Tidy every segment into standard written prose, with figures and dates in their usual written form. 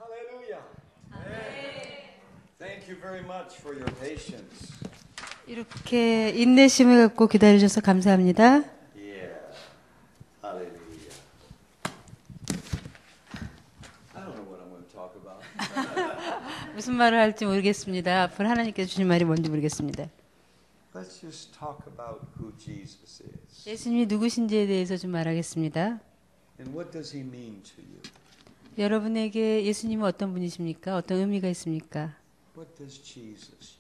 Hallelujah. Thank you very much for your patience. 이렇게 인내심을 갖고 기다려주셔서 감사합니다. Yeah. Hallelujah. I don't know what I'm going to talk about. 무슨 말을 할지 모르겠습니다. 앞으로 하나님께서 주신 말이 뭔지 모르겠습니다. Let's just talk about who Jesus is. 예수님이 누구신지에 대해서 좀 말하겠습니다. And what does he mean to you? 여러분에게 예수님은 어떤 분이십니까? 어떤 의미가 있습니까? What does Jesus,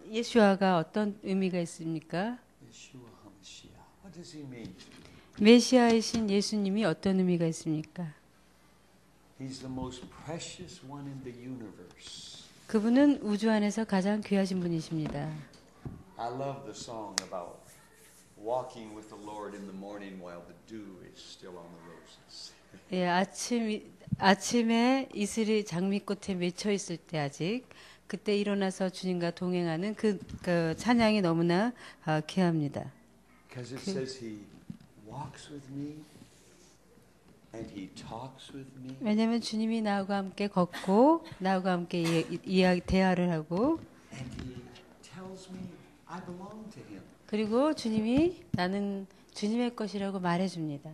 예수아가 어떤 의미가 있습니까? Yeshua HaMashiach. What does he mean to you? 메시아이신 예수님이 어떤 의미가 있습니까? He's the most precious one in the universe. 그분은 우주 안에서 가장 귀하신 분이십니다. I love the song about walking with the Lord in the morning while the dew is still on the roses. 예, 아침에 이슬이 장미꽃에 맺혀 있을 때 아직 그때 일어나서 주님과 동행하는 그 찬양이 너무나 귀합니다. Because it says he walks with me and he talks with me. 왜냐하면 주님이 나하고 함께 걷고 나하고 함께 대화를 하고 And he tells me I belong to him. 그리고 주님이 나는 주님의 것이라고 말해줍니다.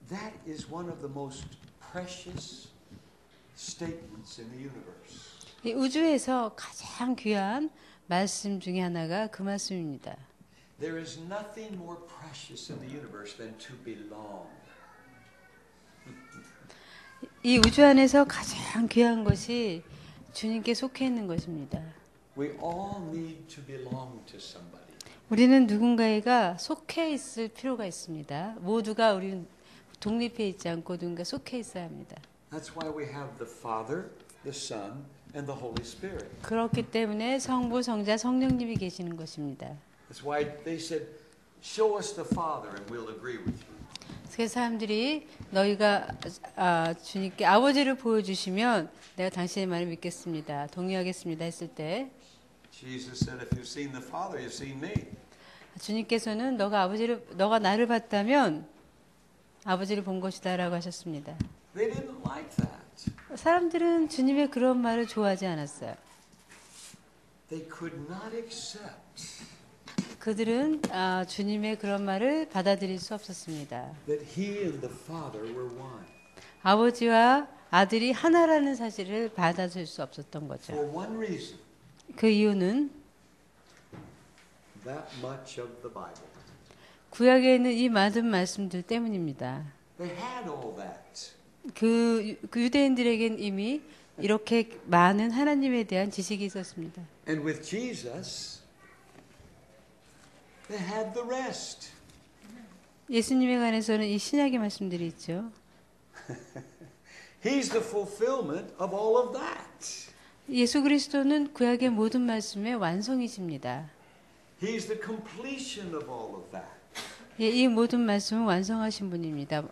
That is one of the most precious statements in the universe. 이 우주에서 가장 귀한 말씀 중에 하나가 그 말씀입니다. There is nothing more precious in the universe than to belong. 이 우주 안에서 가장 귀한 것이 주님께 속해 있는 것입니다. We all need to belong to somebody. 우리는 누군가에게 속해 있을 필요가 있습니다. 모두가 우리는 독립해 있지 않고 누군가 속해 있어야 합니다. That's why we have the Father, the Son, and the Holy Spirit. 그렇기 때문에 성부, 성자, 성령님이 계시는 것입니다. That's why they said, "Show us the Father, and we'll agree with you." 그래서 사람들이 너희가 주님께 아버지를 보여주시면 내가 당신의 말을 믿겠습니다. 동의하겠습니다 했을 때 Jesus said, "If you've seen the Father, you've seen me." 주님께서는 너가 나를 봤다면 아버지를 본 것이다라고 하셨습니다. They didn't like that. 사람들은 주님의 그런 말을 좋아하지 않았어요. They could not accept 그들은 주님의 그런 말을 받아들일 수 없었습니다. that He and the Father were one. 아버지와 아들이 하나라는 사실을 받아들일 수 없었던 거죠. For one reason, 그 이유는 that much of the Bible. 구약에 있는 이 많은 말씀들 때문입니다. They had all that. 그 유대인들에겐 이미 이렇게 많은 하나님에 대한 지식이 있었습니다. And with Jesus, they had the rest. 예수님에 관해서는 이 신약의 말씀들이 있죠. He's the fulfillment of all of that. 예수 그리스도는 구약의 모든 말씀의 완성이십니다. He's the completion of all of that. 예, 이 모든 말씀을 완성하신 분입니다.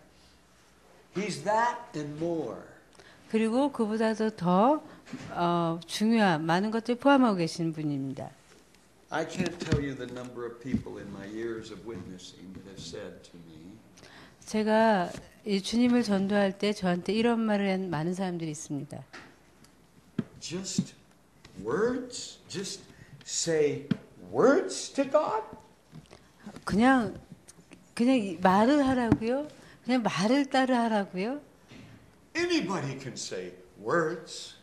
He's that and more. 그리고 그보다도 더 중요한 많은 것들을 포함하고 계신 분입니다. I can't tell you the number of people in my years of witnessing that have said to me, 제가 이 주님을 전도할 때 저한테 이런 말을 한 많은 사람들이 있습니다. just words? Just say words to God? 그냥 말을 하라고요? 그냥 말을 따라 하라고요? Anybody can say words.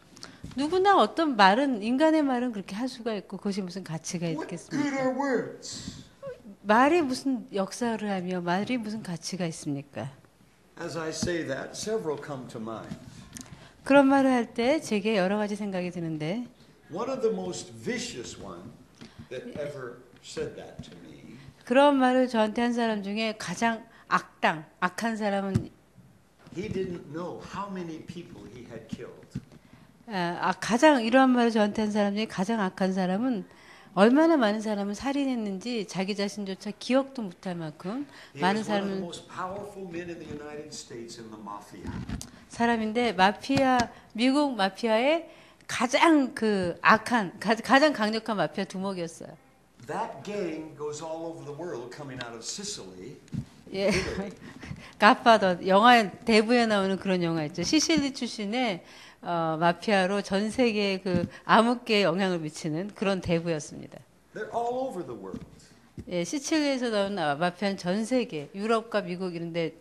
누구나 어떤 말은 인간의 말은 그렇게 할 수가 있고 그것이 무슨 가치가 What good 있겠습니까? are words? 말이 무슨 역사를 하며 말이 무슨 가치가 있습니까? As I say that, several come to mind. 그런 말을 할 때 제게 여러 가지 생각이 드는데 One of the most vicious one that ever said that to me 그런 말을 저한테 한 사람 중에 가장 악한 사람은 he didn't know how many people he had killed. 가장 이러한 말을 저한테 한 사람 중에 가장 악한 사람은 얼마나 많은 사람을 살인했는지 자기 자신조차 기억도 못할 만큼 많은 사람을 사람인데 미국 마피아의 가장 가장 강력한 마피아 두목이었어요. That gang goes all over the world coming out of Sicily. 예. 갓파더 영화 대부에 나오는 그런 영화 있죠. 시실리 출신의 마피아로 전 세계에 그 암흑계에 영향을 미치는 그런 대부였습니다. They're all over the world. 예, 시칠리에서 나온 마피아는 전 세계, 유럽과 미국 이런데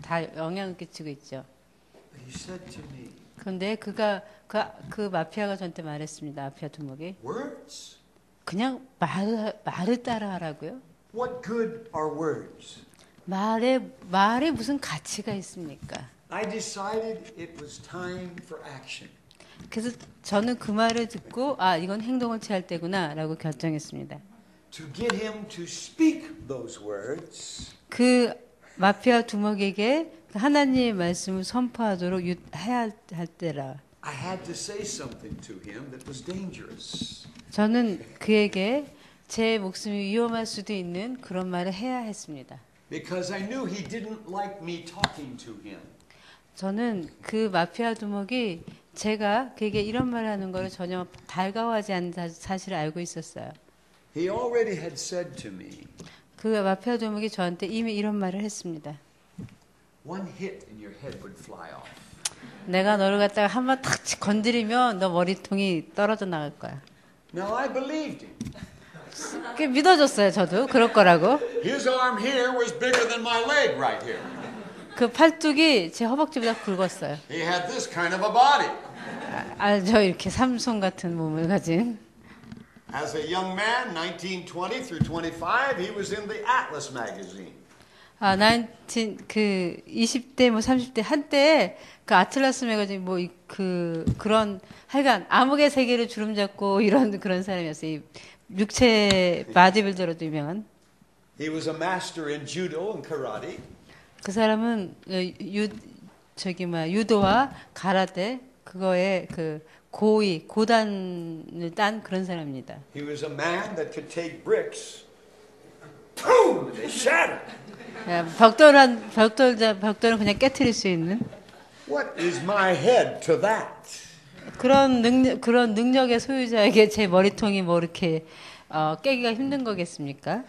다 영향을 끼치고 있죠. He said to me, 그런데 그 마피아가 저한테 말했습니다. 마피아 두목이 words? 그냥 말을 따라하라고요. What good are words? 말에 무슨 가치가 있습니까? I decided it was time for action. 그래서 저는 그 말을 듣고 이건 행동을 취할 때구나라고 결정했습니다. To get him to speak those words, 그 마피아 두목에게 하나님의 말씀을 선포하도록 해야 할 때라. I had to say something to him that was dangerous. 저는 그에게 제 목숨이 위험할 수도 있는 그런 말을 해야 했습니다. Because I knew he didn't like me talking to him. 저는 그 마피아 두목이 제가 그에게 이런 말을 하는 것을 전혀 달가워하지 않는 사실을 알고 있었어요. He already had said to me, 그 마피아 두목이 저한테 이미 이런 말을 했습니다. one hit and your head would fly off. 내가 너를 갖다가 한번 탁 건드리면 너 머리통이 떨어져 나갈 거야. Now I believed him. 그 믿어줬어요, 저도. 그럴 거라고. His arm here was bigger than my leg right here. 그 팔뚝이 제 허벅지보다 굵었어요. He had this kind of a body. 저 이렇게 삼손 같은 몸을 가진. As a young man, 1920 through 25, he was in the Atlas magazine. 20대 뭐 30대 한때 그 아틀라스 매거진 그런 하여간 암흑의 세계를 주름잡고 이런 그런 사람이었어요. 이 육체 바디빌더로도 유명한. He was a master in judo and karate. 그 사람은 유도와 가라데 그거에 그 고단을 딴 그런 사람입니다. He was a man that could take bricks, boom, they shattered. 벽돌은 그냥 깨트릴 수 있는 What is my head to that? 그런 능력의 소유자에게 제 머리통이 뭐 이렇게 깨기가 힘든 거겠습니까?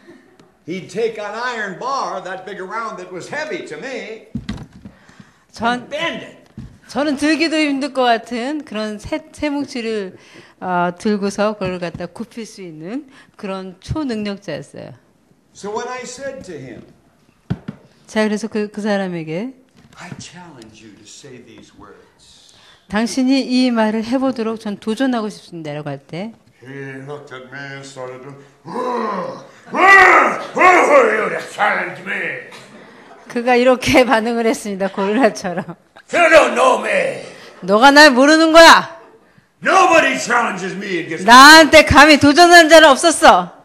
He'd take an iron bar that big around that was heavy to me and bend it. 저는 들기도 힘들 것 같은 그런 쇠뭉치를 들고서 그걸 갖다 굽힐 수 있는 그런 초능력자였어요. So when I said to him, 자, 그래서 그 사람에게 I challenge you to say these words. 당신이 이 말을 해보도록 전 도전하고 싶습니다라고 할 때 He looked at me and started to, you challenge me. 그가 이렇게 반응을 했습니다. 고릴라처럼. You don't know me. 너가 날 모르는 거야. Nobody challenges me and gets. 나한테 감히 도전하는 자는 없었어.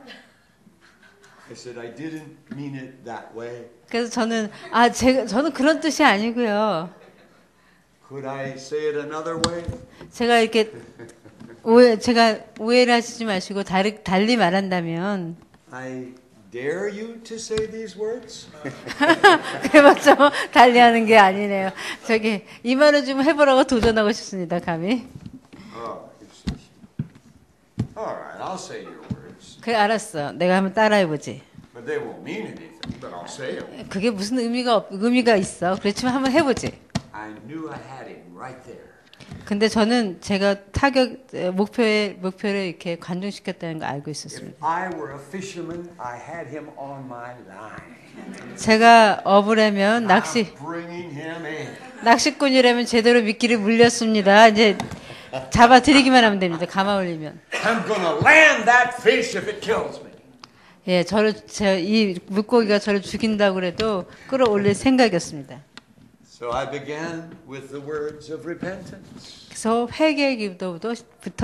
I said I didn't mean it that way. 그래서 저는 저는 그런 뜻이 아니고요. Could I say it another way? 제가 이렇게 제가 오해를 하시지 마시고 달리 말한다면 I dare you to say these words? 그래봤자 뭐 달리하는 게 아니네요. 저기 이 말을 좀 해보라고 도전하고 싶습니다. 감히. All right, I'll say your words. 그래 알았어. 내가 한번 따라해보지. But they won't mean anything, but I'll say them. 그게 무슨 의미가 있어. 그렇지만 한번 해보지. I knew I had him right there. 근데 저는 제가 목표를 이렇게 관중시켰다는 걸 알고 있었습니다. If I were a fisherman, I had him on my line. 제가 어부라면 Bringing him in. 낚시꾼이라면 제대로 미끼를 물렸습니다. 이제 잡아들이기만 하면 됩니다. 감아 올리면. I'm gonna land that fish if it kills me. 예, 이 물고기가 저를 죽인다고 그래도 끌어올릴 생각이었습니다. So I began with the words of repentance. 그래서 회개 기도부터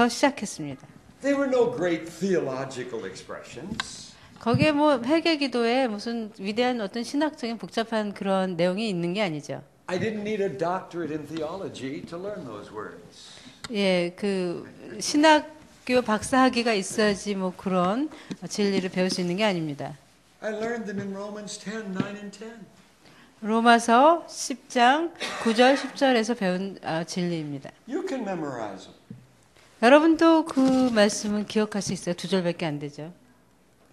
시작했습니다. They were no great theological expressions. 거기에 뭐 회개 기도에 무슨 위대한 어떤 신학적인 복잡한 그런 내용이 있는 게 아니죠. I didn't need a doctorate in theology to learn those words. 예, 그 신학교 박사학위가 있어야지 뭐 그런 진리를 배울 수 있는 게 아닙니다. I learned them in Romans 10, 9 and 10. 로마서 10장 9절 10절에서 배운 진리입니다. You can memorize them. 여러분도 그 말씀은 기억할 수 있어요. 2절밖에 안 되죠.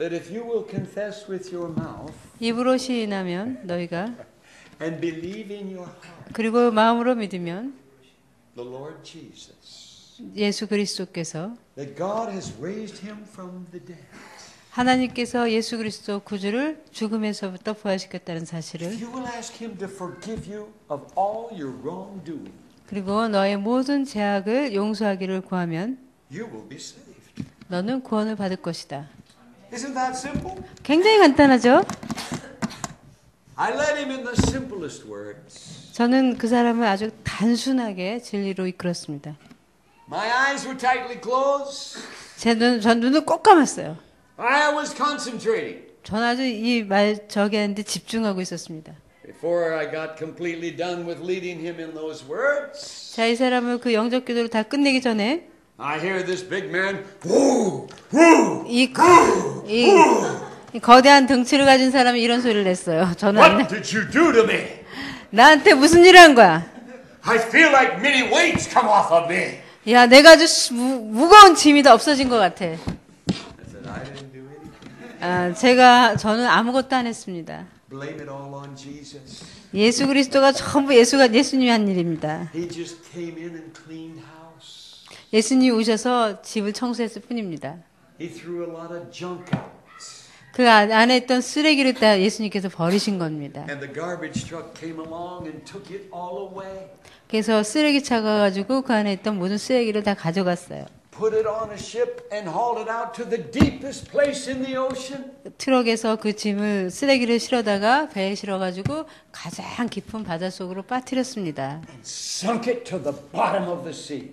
that if you will confess with your mouth 입으로 시인하면 너희가 and believe in your heart 그리고 마음으로 믿으면 the Lord Jesus, 예수 그리스도께서 that God has raised him from the dead. 하나님께서 예수 그리스도 구주를 죽음에서부터 부활시켰다는 사실을 If you will ask him to forgive you of all your wrongdoing, 그리고 너의 모든 죄악을 용서하기를 구하면 you will be saved. 너는 구원을 받을 것이다. Isn't that simple? 굉장히 간단하죠? I led him in the simplest words. 저는 그 사람을 아주 단순하게 진리로 이끌었습니다. My eyes were tightly closed. 전 눈을 꼭 감았어요. I was concentrating. 전 아주 이 말 저기한테 집중하고 있었습니다. Before I got completely done with leading him in those words, 자, 이 사람을 그 영적 기도를 다 끝내기 전에 I hear this big man, whoo, whoo, 이 거대한 덩치를 가진 사람이 이런 소리를 냈어요. 저는 안 what did you do to me? 나한테 무슨 일을 한 거야? I feel like many weights come off of me. 야, 내가 아주 무거운 짐이 다 없어진 것 같아. I said, I didn't do anything. 저는 아무것도 안 했습니다. Blame it all on Jesus. 예수 그리스도가 전부 예수님이 한 일입니다. He just came in and cleaned house. 예수님이 오셔서 집을 청소했을 뿐입니다. He threw a lot of junk out. 그 안에 있던 쓰레기를 다 예수님께서 버리신 겁니다. And the garbage truck came along and took it all away. 그래서 쓰레기차가 가지고 그 안에 있던 모든 쓰레기를 다 가져갔어요. Put it on a ship and hauled it out to the deepest place in the ocean. 트럭에서 그 짐을 쓰레기를 실어다가 배에 실어가지고 가장 깊은 바닷속으로 빠뜨렸습니다. And sunk it to the bottom of the sea.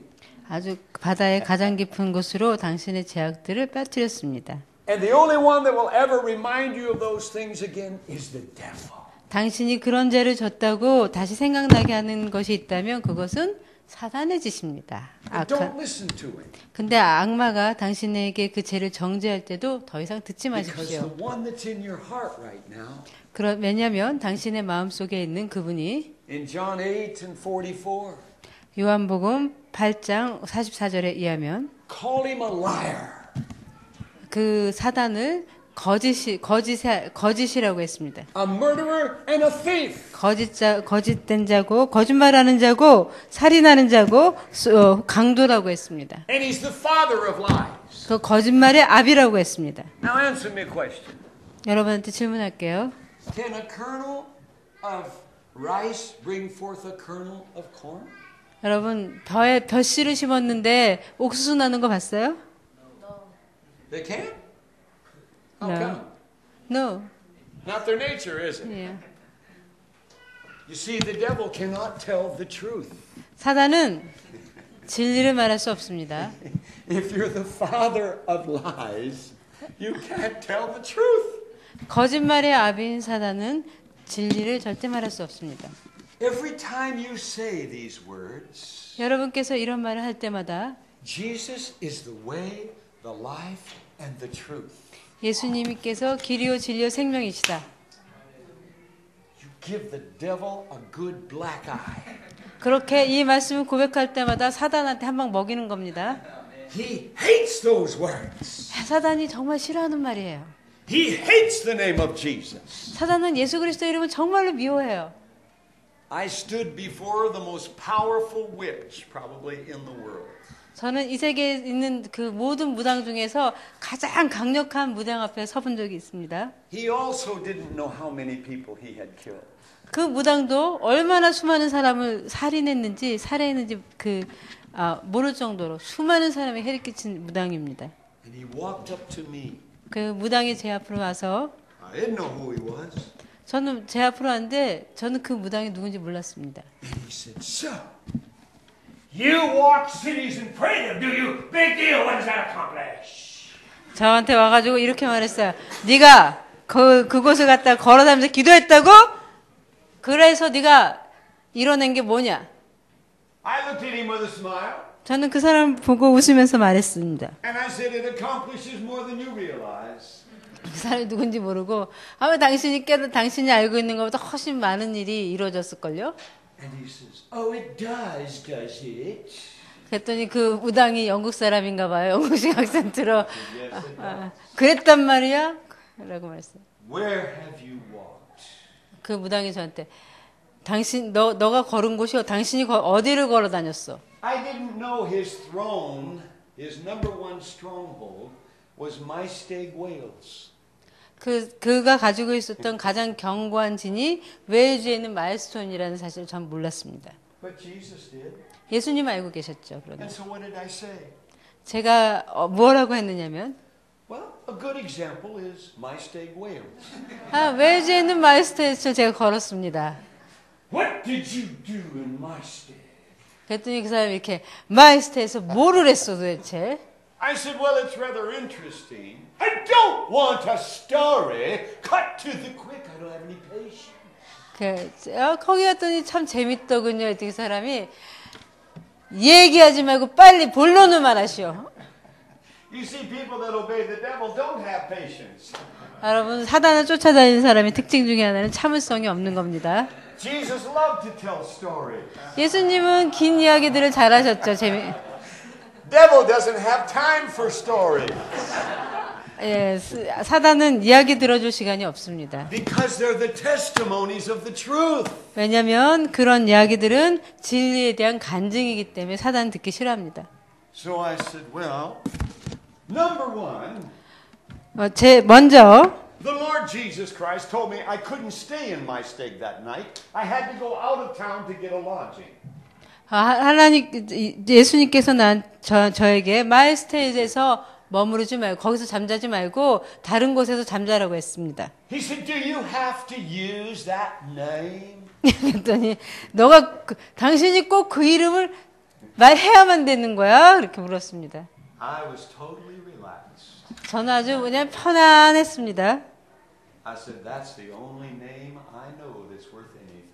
아주 바다의 가장 깊은 곳으로 당신의 죄악들을 빠뜨렸습니다. And the only one that will ever remind you of those things again is the devil. 당신이 그런 죄를 졌다고 다시 생각나게 하는 것이 있다면 그것은 사단의 짓입니다. Don't listen to him. 근데 악마가 당신에게 그 죄를 정죄할 때도 더 이상 듣지 Because 마십시오. the one that's in your heart right now, 왜냐하면 당신의 마음속에 있는 그분이 in John 8 and 44, 요한복음 8장 44절에 의하면 call him a liar. 그 사단을 거짓이라고 했습니다. A murderer and a thief. 거짓된 자고, 거짓말하는 자고, 살인하는 자고, 강도라고 했습니다. And he's the father of lies. 그 거짓말의 아비라고 했습니다. Now answer me a question. 여러분한테 질문할게요. Can a kernel of rice bring forth a kernel of corn? 여러분, 벼씨를 심었는데 옥수수 나는 거 봤어요? They can? How No. come? No. Not their nature, is it? Yeah. You see, the devil cannot tell the truth. 사단은 진리를 말할 수 없습니다. If you're the father of lies, you can't tell the truth. 거짓말의 아비인 사단은 진리를 절대 말할 수 없습니다. Every time you say these words, 여러분께서 이런 말을 할 때마다 Jesus is the way, the life, and the truth. 예수님께서 길이요 진리요 생명이시다. You give the devil a good black eye. 그렇게 이 말씀을 고백할 때마다 사단한테 한 방 먹이는 겁니다. He hates those words. 사단이 정말 싫어하는 말이에요. He hates the name of Jesus. 사단은 예수 그리스도 이름을 정말로 미워해요. I stood before the most powerful witch probably in the world. 저는 이 세계에 있는 그 모든 무당 중에서 가장 강력한 무당 앞에 서본 적이 있습니다. He also didn't know how many people he had killed. 그 무당도 얼마나 수많은 사람을 살인했는지 살해했는지 모를 정도로 수많은 사람에 해를 끼친 무당입니다. And he walked up to me. 그 무당이 제 앞으로 와서 I didn't know who he was. 저는 제 앞으로 왔는데 저는 그 무당이 누군지 몰랐습니다. And he said, "So, You walk cities and pray them, do you? Big deal. What does that accomplish? 저한테 와가지고 이렇게 말했어요. 네가 그곳을 갔다 걸어다니면서 기도했다고? 그래서 네가 이뤄낸 게 뭐냐? I looked at him with a smile, 저는 그 사람 보고 웃으면서 말했습니다. and I said, it accomplishes more than you realize. 그 사람이 누군지 모르고 아마 당신이 알고 있는 것보다 훨씬 많은 일이 이루어졌을걸요? And he says, oh, it does it? 그랬더니 그 무당이 영국 사람인가 봐요. 영국식 악센트로. 그랬단 말이야? 라고 말했어요. Where have you walked? 그 무당이 저한테 너가 걸은 곳이 당신이 어디를 걸어 다녔어? I didn't know his throne, his number one stronghold, was Maesteg, Wales. 그가 가지고 있었던 가장 견고한 진이 웨일즈에 있는 마일스톤이라는 사실을 전 몰랐습니다. But Jesus did. 예수님 알고 계셨죠. 그러나 And so what did I say? 제가 뭐라고 했느냐면 Well, a good example is Maesteg, Wales. 웨일즈에 있는 마일스톤에서 제가 걸었습니다. What did you do in Maesteg? 그랬더니 그 사람이 이렇게 마일스톤에서 뭐를 했어 도대체? I said, well, it's rather interesting. I don't want a story. Cut to the quick. I don't have any patience. 거기 갔더니 참 재밌더군요. 그 사람이 얘기하지 말고 빨리 본론을 말하시오. You see, people that obey the devil don't have patience. 여러분 사단을 쫓아다니는 사람의 특징 중에 하나는 참을성이 없는 겁니다. Jesus loved to tell stories. 예수님은 긴 이야기들을 잘하셨죠. Devil doesn't have time for stories. 예, 사단은 이야기 들어줄 시간이 없습니다. Because they're the testimonies of the truth. 왜냐하면 그런 이야기들은 진리에 대한 간증이기 때문에 사단은 듣기 싫어합니다. So I said, well, number one, 먼저 the Lord Jesus Christ told me I couldn't stay in my stake that night. I had to go out of town to get a lodging. 예수님께서 저에게 마일스테이지에서 머무르지 말고 거기서 잠자지 말고 다른 곳에서 잠자라고 했습니다. He said, do you have to use that name? 그랬더니 당신이 꼭 그 이름을 말해야만 되는 거야? 그렇게 물었습니다. I was totally relaxed. 저는 아주 그냥 편안했습니다. I said, that's the only name I know that's worth anything.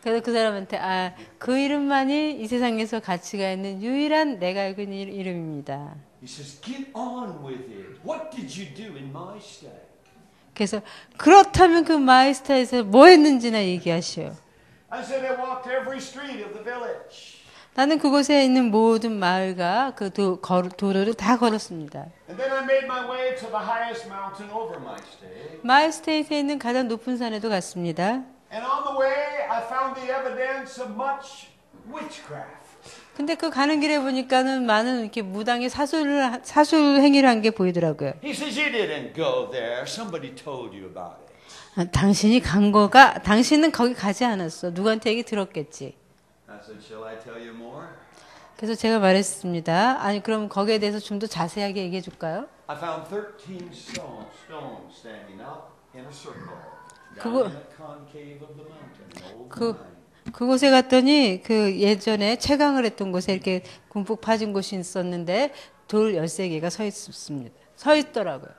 그래서 그 사람한테 그 이름만이 이 세상에서 가치가 있는 유일한 내가 알고 있는 이름입니다. He says, get on with it. What did you do in my stake? 그래서 그렇다면 그 마이스타에서 뭐 했는지나 얘기하시오. I said, I walked every street of the village. 나는 그곳에 있는 모든 마을과 그 도로를 다 걸었습니다. And then I made my way to the highest mountain over my stake. 마일스테이트에 있는 가장 높은 산에도 갔습니다. And on the way, I found the evidence of much witchcraft. 근데 그 가는 길에 보니까는 많은 이렇게 무당이 사술 행위를 한 게 보이더라고요. He says, you didn't go there. Somebody told you about it. 당신은 거기 가지 않았어. 누구한테 얘기 들었겠지. I said, shall I tell you more? 그래서 제가 말했습니다. 아니 그럼 거기에 대해서 좀 더 자세하게 얘기해 줄까요? I found 13 stones standing up in a circle 그거- down in the concave of the mountain, an old mine. 그곳에 갔더니 그 예전에 채광을 했던 곳에 이렇게 굼뿍 파진 곳이 있었는데 돌 13개가 서 있었습니다. 서 있더라고요.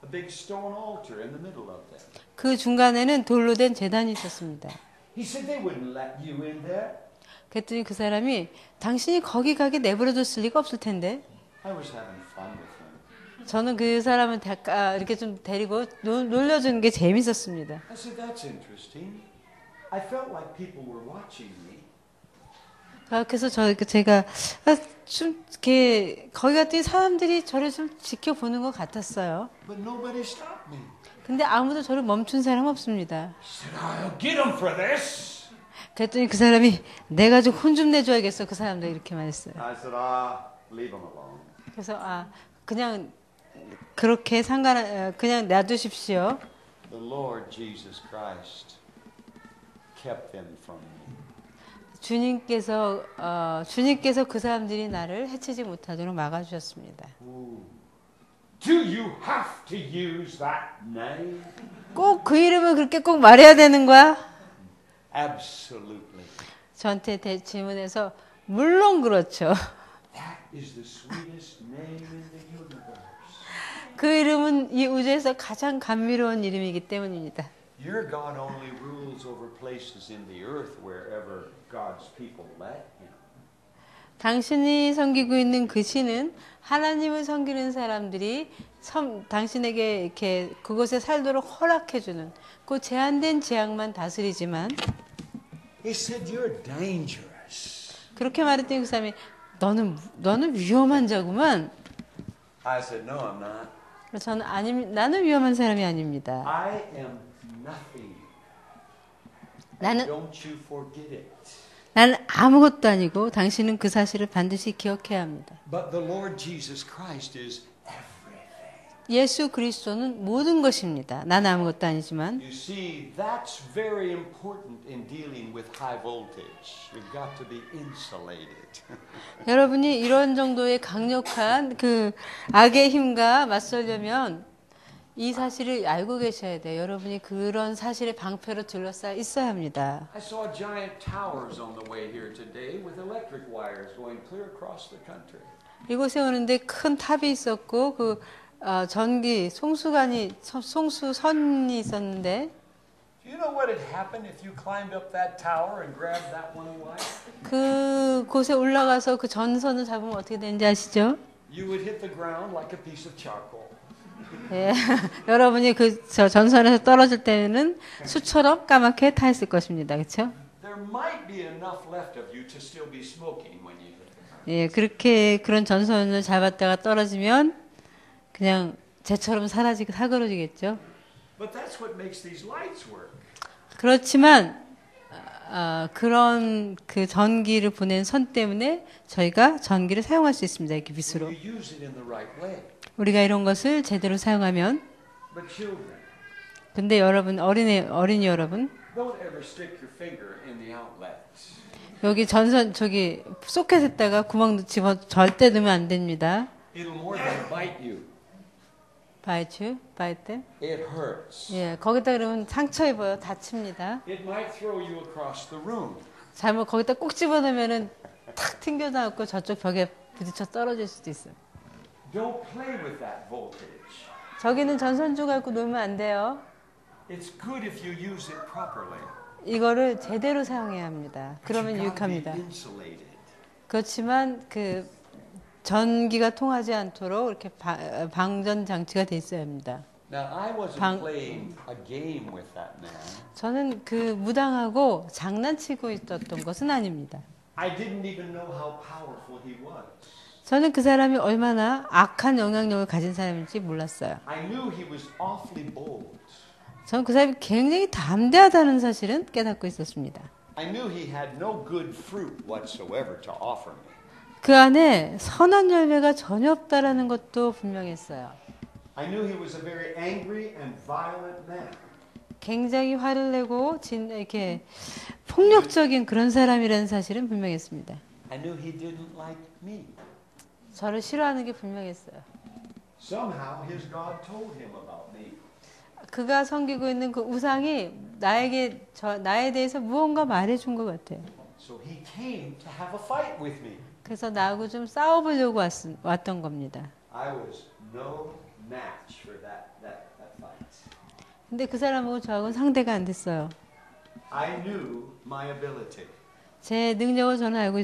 A big stone altar in the middle of them. 그 중간에는 돌로 된 제단이 있었습니다. He said they wouldn't let you in there. 그랬더니 그 사람이 당신이 거기 가게 내버려뒀을 리가 없을 텐데. I was having fun with him. 저는 그 사람을 이렇게 좀 데리고 놀려주는 게 재밌었습니다. I said, that's interesting. I felt like people were watching me. 그래서 제가 좀 이렇게 거기 갔더니 사람들이 저를 좀 지켜보는 것 같았어요. But nobody stopped me. 근데 아무도 저를 멈춘 사람 없습니다. He said, I'll get him for this. 그랬더니 그 사람이 내가 좀 혼 좀 내줘야겠어. 그 사람들 이렇게 말했어요. I said, leave him alone. 그래서 그냥 그렇게 그냥 놔두십시오. The Lord Jesus Christ kept them from me. 주님께서 그 사람들이 나를 해치지 못하도록 막아주셨습니다. Do you have to use that name? 꼭 그 이름을 그렇게 꼭 말해야 되는 거야? Absolutely. 저한테 질문해서 물론 그렇죠. That is the sweetest name in the universe. 그 이름은 이 우주에서 가장 감미로운 이름이기 때문입니다. Your God only rules over places in the earth wherever God's people let him. 당신이 섬기고 있는 그 신은 하나님을 섬기는 사람들이 당신에게 이렇게 그곳에 살도록 허락해주는 그 제한된 지역만 다스리지만 He said, you're dangerous. 그렇게 말했더니 그 사람이 너는 위험한 자구만. I said, no, I'm not. 저는 나는 위험한 사람이 아닙니다. I am nothing. 나는 Don't you forget it. 나는 아무것도 아니고 당신은 그 사실을 반드시 기억해야 합니다. But the Lord Jesus Christ is everything. 예수 그리스도는 모든 것입니다. 나는 아무것도 아니지만. You see, that's very important in dealing with high voltage. You've got to be insulated. 여러분이 이런 정도의 강력한 그 악의 힘과 맞서려면 이 사실을 알고 계셔야 돼요. 여러분이 그런 사실의 방패로 둘러싸여 있어야 합니다. I saw giant towers on the way here today with electric wires going clear across the country. 이곳에 오는데 큰 탑이 있었고 그 전기 송수선이 있었는데. Do you know what had happened if you climbed up that tower and grabbed that one wire? 그 곳에 올라가서 그 전선을 잡으면 어떻게 되는지 아시죠? You would hit the ground like a piece of charcoal. 예, 여러분이 저 전선에서 떨어질 때는 수처럼 까맣게 타 있을 것입니다. 그렇죠? There might be enough left of you to still be smoking when you hit the ground. 예, 그런 전선을 잡았다가 떨어지면 그냥 쟤처럼 사그러지겠죠. But that's what makes these lights work. 그렇지만 그런 그 전기를 보낸 선 때문에 저희가 전기를 사용할 수 있습니다. 이렇게 빛으로. You use it in the right way. 우리가 이런 것을 제대로 사용하면. But children, 근데 여러분 어린이 여러분, don't ever stick your finger in the outlets. 여기 전선 저기 소켓에다가 구멍 집어 절대 넣으면 안 됩니다. It'll more than bite you. bite them. It hurts. 예, 거기다 그러면 상처 입어요. 다칩니다. It might throw you across the room. 잘못 거기다 꼭 집어넣으면은 탁 튕겨나왔고 저쪽 벽에 부딪혀 떨어질 수도 있어요. Don't play with that voltage. 저기는 전선주 갖고 놀면 안 돼요. It's good if you use it properly. 이거를 제대로 사용해야 합니다. 그러면 But you gotta be 유익합니다. insulated. 그렇지만 그 전기가 통하지 않도록 이렇게 방전 장치가 돼 있어야 합니다. Now I wasn't playing a game with that man. 저는 그 무당하고 장난치고 있었던 것은 아닙니다. I didn't even know how powerful he was. 저는 그 사람이 얼마나 악한 영향력을 가진 사람인지 몰랐어요. I knew he was awfully bold. 저는 그 사람이 굉장히 담대하다는 사실은 깨닫고 있었습니다. I knew he had no good fruit whatsoever to offer me. 그 안에 선한 열매가 전혀 없다라는 것도 분명했어요. I knew he was a very angry and violent man. 굉장히 화를 내고 이렇게 폭력적인 그런 사람이라는 사실은 분명했습니다. I knew he didn't like me. 저를 싫어하는 게 분명했어요. Somehow his God told him about me. 그가 섬기고 있는 그 우상이 나에 대해서 무언가 말해준 것 같아요. So he came to have a fight with me. 그래서 나하고 좀 싸워보려고 왔던 겁니다. I was no match for that fight. 근데 그 사람하고 저하고는 상대가 안 됐어요. I knew my ability. 제 능력을 저는 알고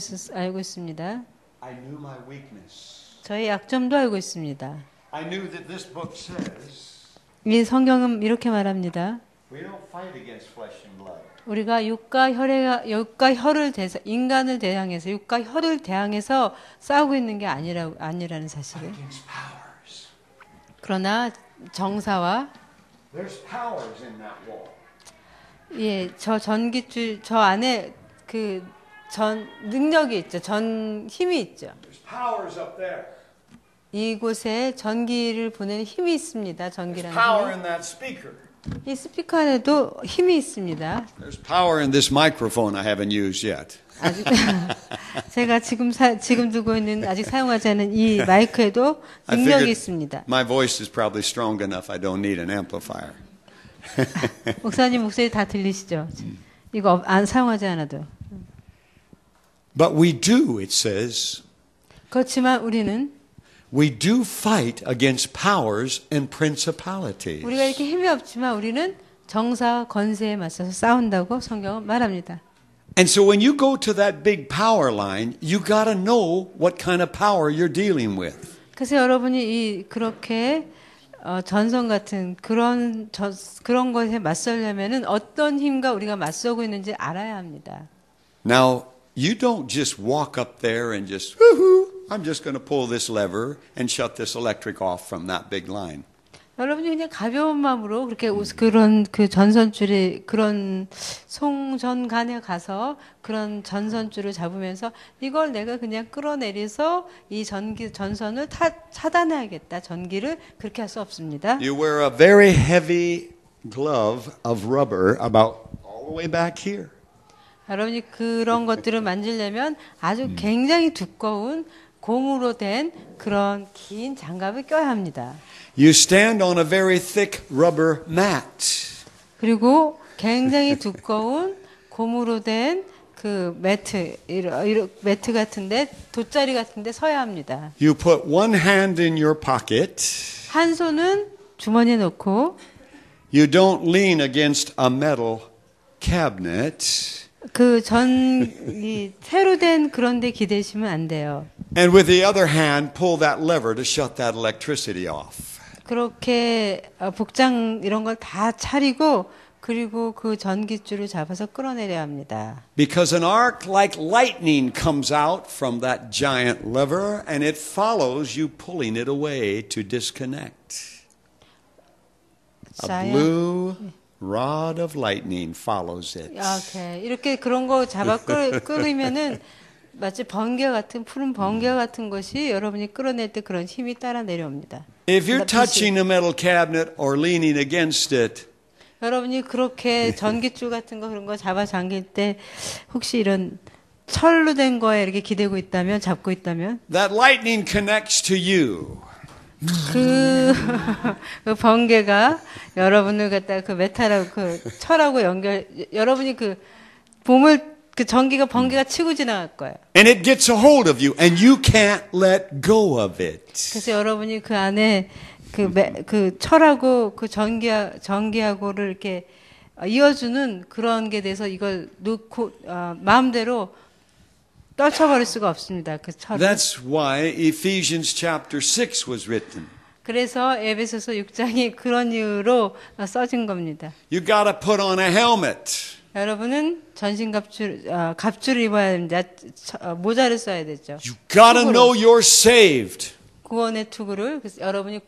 있습니다. I knew my weakness. 저의 약점도 알고 있습니다. I knew that this book says 이 성경은 이렇게 말합니다. we don't fight against flesh and blood. 우리가 인간을 대항해서 육과 혈을 대항해서 싸우고 있는 게 아니라는 사실을. Against powers. 그러나 정사와 There's powers in that wall. 예, 저 안에 능력이 있죠. 힘이 있죠. There's powers up there. 이곳에 전기를 보내는 힘이 있습니다. There's 전기라는 power 힘이. in that speaker. 이 스피커 안에도 힘이 있습니다. There's power in this microphone I haven't used yet. 아직 제가 지금 두고 있는 아직 사용하지 않은 이 마이크에도 능력이 있습니다. My voice is probably strong enough. I don't need an amplifier. 목사님 목소리 다 들리시죠? 이거 안 사용하지 않아도. But we do, it says. 그렇지만 우리는 We do fight against powers and principalities. 우리가 이렇게 힘이 없지만 우리는 정사와 권세에 맞서서 싸운다고 성경은 말합니다. And so when you go to that big power line, you got to know what kind of power you're dealing with. 그래서 여러분이 그렇게 전선 같은 그런 것에 맞서려면은 어떤 힘과 우리가 맞서고 있는지 알아야 합니다. Now, You don't just walk up there and just, woohoo, I'm just going to pull this lever and shut this electric off from that big line. 여러분이 그냥 가벼운 마음으로 그렇게 그런 그 전선줄이 그런 송전간에 가서 그런 전선줄을 잡으면서 이걸 내가 그냥 끌어내려서 이 전선을 차단해야겠다. 전기를 그렇게 할 수 없습니다. You wear a very heavy glove of rubber about all the way back here. 여러분이 그런 것들을 만지려면 아주 굉장히 두꺼운 고무로 된 그런 긴 장갑을 껴야 합니다. You stand on a very thick rubber mat. 그리고 굉장히 두꺼운 고무로 된 그 매트 같은데 돗자리 같은데 서야 합니다. You put one hand in your pocket. 한 손은 주머니에 넣고 You don't lean against a metal cabinet. 이 새로 된 그런 데 기대시면 안 돼요. And with the other hand, pull that lever to shut that electricity off. 그렇게 복장 이런 걸 다 차리고 그리고 그 전기줄을 잡아서 끌어내려야 합니다. Because an arc like lightning comes out from that giant lever and it follows you pulling it away to disconnect. A blue rod of lightning follows it. 오케이. 이렇게 그런 거 잡아 끌으면은 마치 번개 같은 푸른 번개 같은 것이 여러분이 끌어낼 때 그런 힘이 따라 내려옵니다. If you're touching a metal cabinet or leaning against it, 여러분이 그렇게 전기줄 같은 거 그런 거 잡아 당길 때 혹시 이런 철로 된 거에 이렇게 기대고 있다면 잡고 있다면 that lightning connects to you. 그 번개가 여러분을 갖다 그 메탈하고 그 철하고 여러분이 그 몸을 그 전기가 번개가 치고 지나갈 거예요. And it gets a hold of you and you can't let go of it. 그래서 여러분이 그 안에 그 철하고 그 전기하고를 이렇게 이어주는 그런 게 돼서 이걸 놓고 마음대로 떨쳐버릴 수가 없습니다. 그 철을. That's why Ephesians chapter 6 was written. 그래서 에베소서 6장이 그런 이유로 써진 겁니다. You got to put on a helmet. 여러분은 전신 갑주를 입어야 됩니다. 모자를 써야 되죠. You got to know you're saved. 구원의 투구를 그래서 여러분이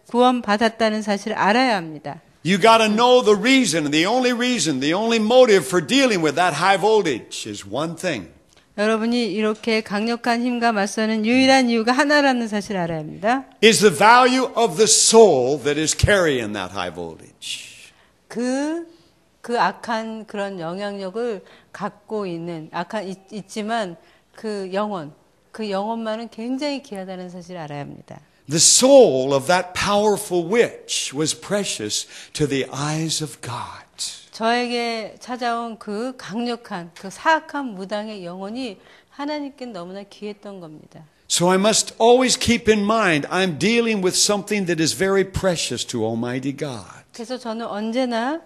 구원받았다는 사실을 알아야 합니다. You got to know the reason, the only motive for dealing with that high voltage is one thing. 여러분이 이렇게 강력한 힘과 맞서는 유일한 이유가 하나라는 사실을 알아야 합니다. Is the value of the soul that is carrying that high voltage. 그 악한 그런 영향력을 갖고 있지만 그 영혼만은 굉장히 귀하다는 사실을 알아야 합니다. The soul of that powerful witch was precious to the eyes of God. 저에게 찾아온 그 강력한 그 사악한 무당의 영혼이 하나님께 너무나 귀했던 겁니다. So I must always keep in mind I'm dealing with something that is very precious to Almighty God. 그래서 저는 언제나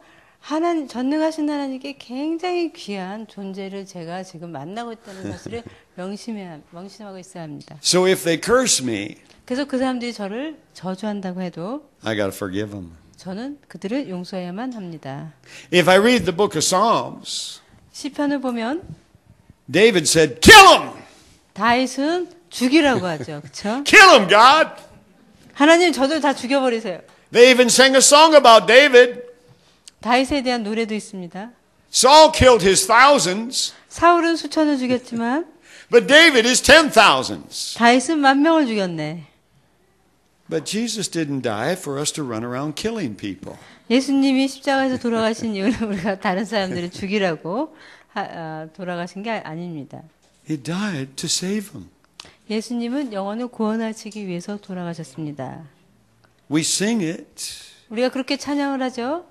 전능하신 하나님께 굉장히 귀한 존재를 제가 지금 만나고 있다는 사실을 명심하고 있어야 합니다. So if they curse me, 그래서 그 사람들이 저를 저주한다고 해도 I got to forgive them. 저는 그들을 용서해야만 합니다. If I read the book of Psalms, 시편을 보면 David said, "Kill him! 다윗은 죽이라고 하죠. 그렇죠? Kill him, God!" 하나님 저들 다 죽여버리세요. They even sang a song about David. 다윗에 대한 노래도 있습니다. Saul killed his thousands, 사울은 수천을 죽였지만 but David is 10,000s. 다윗은 10,000명을 죽였네. But Jesus didn't die for us to run around killing people. 예수님이 십자가에서 돌아가신 이유는 우리가 다른 사람들을 죽이라고 돌아가신 게 아닙니다. He died to save them. 예수님은 영혼을 구원하시기 위해서 돌아가셨습니다. We sing it. 우리가 그렇게 찬양을 하죠.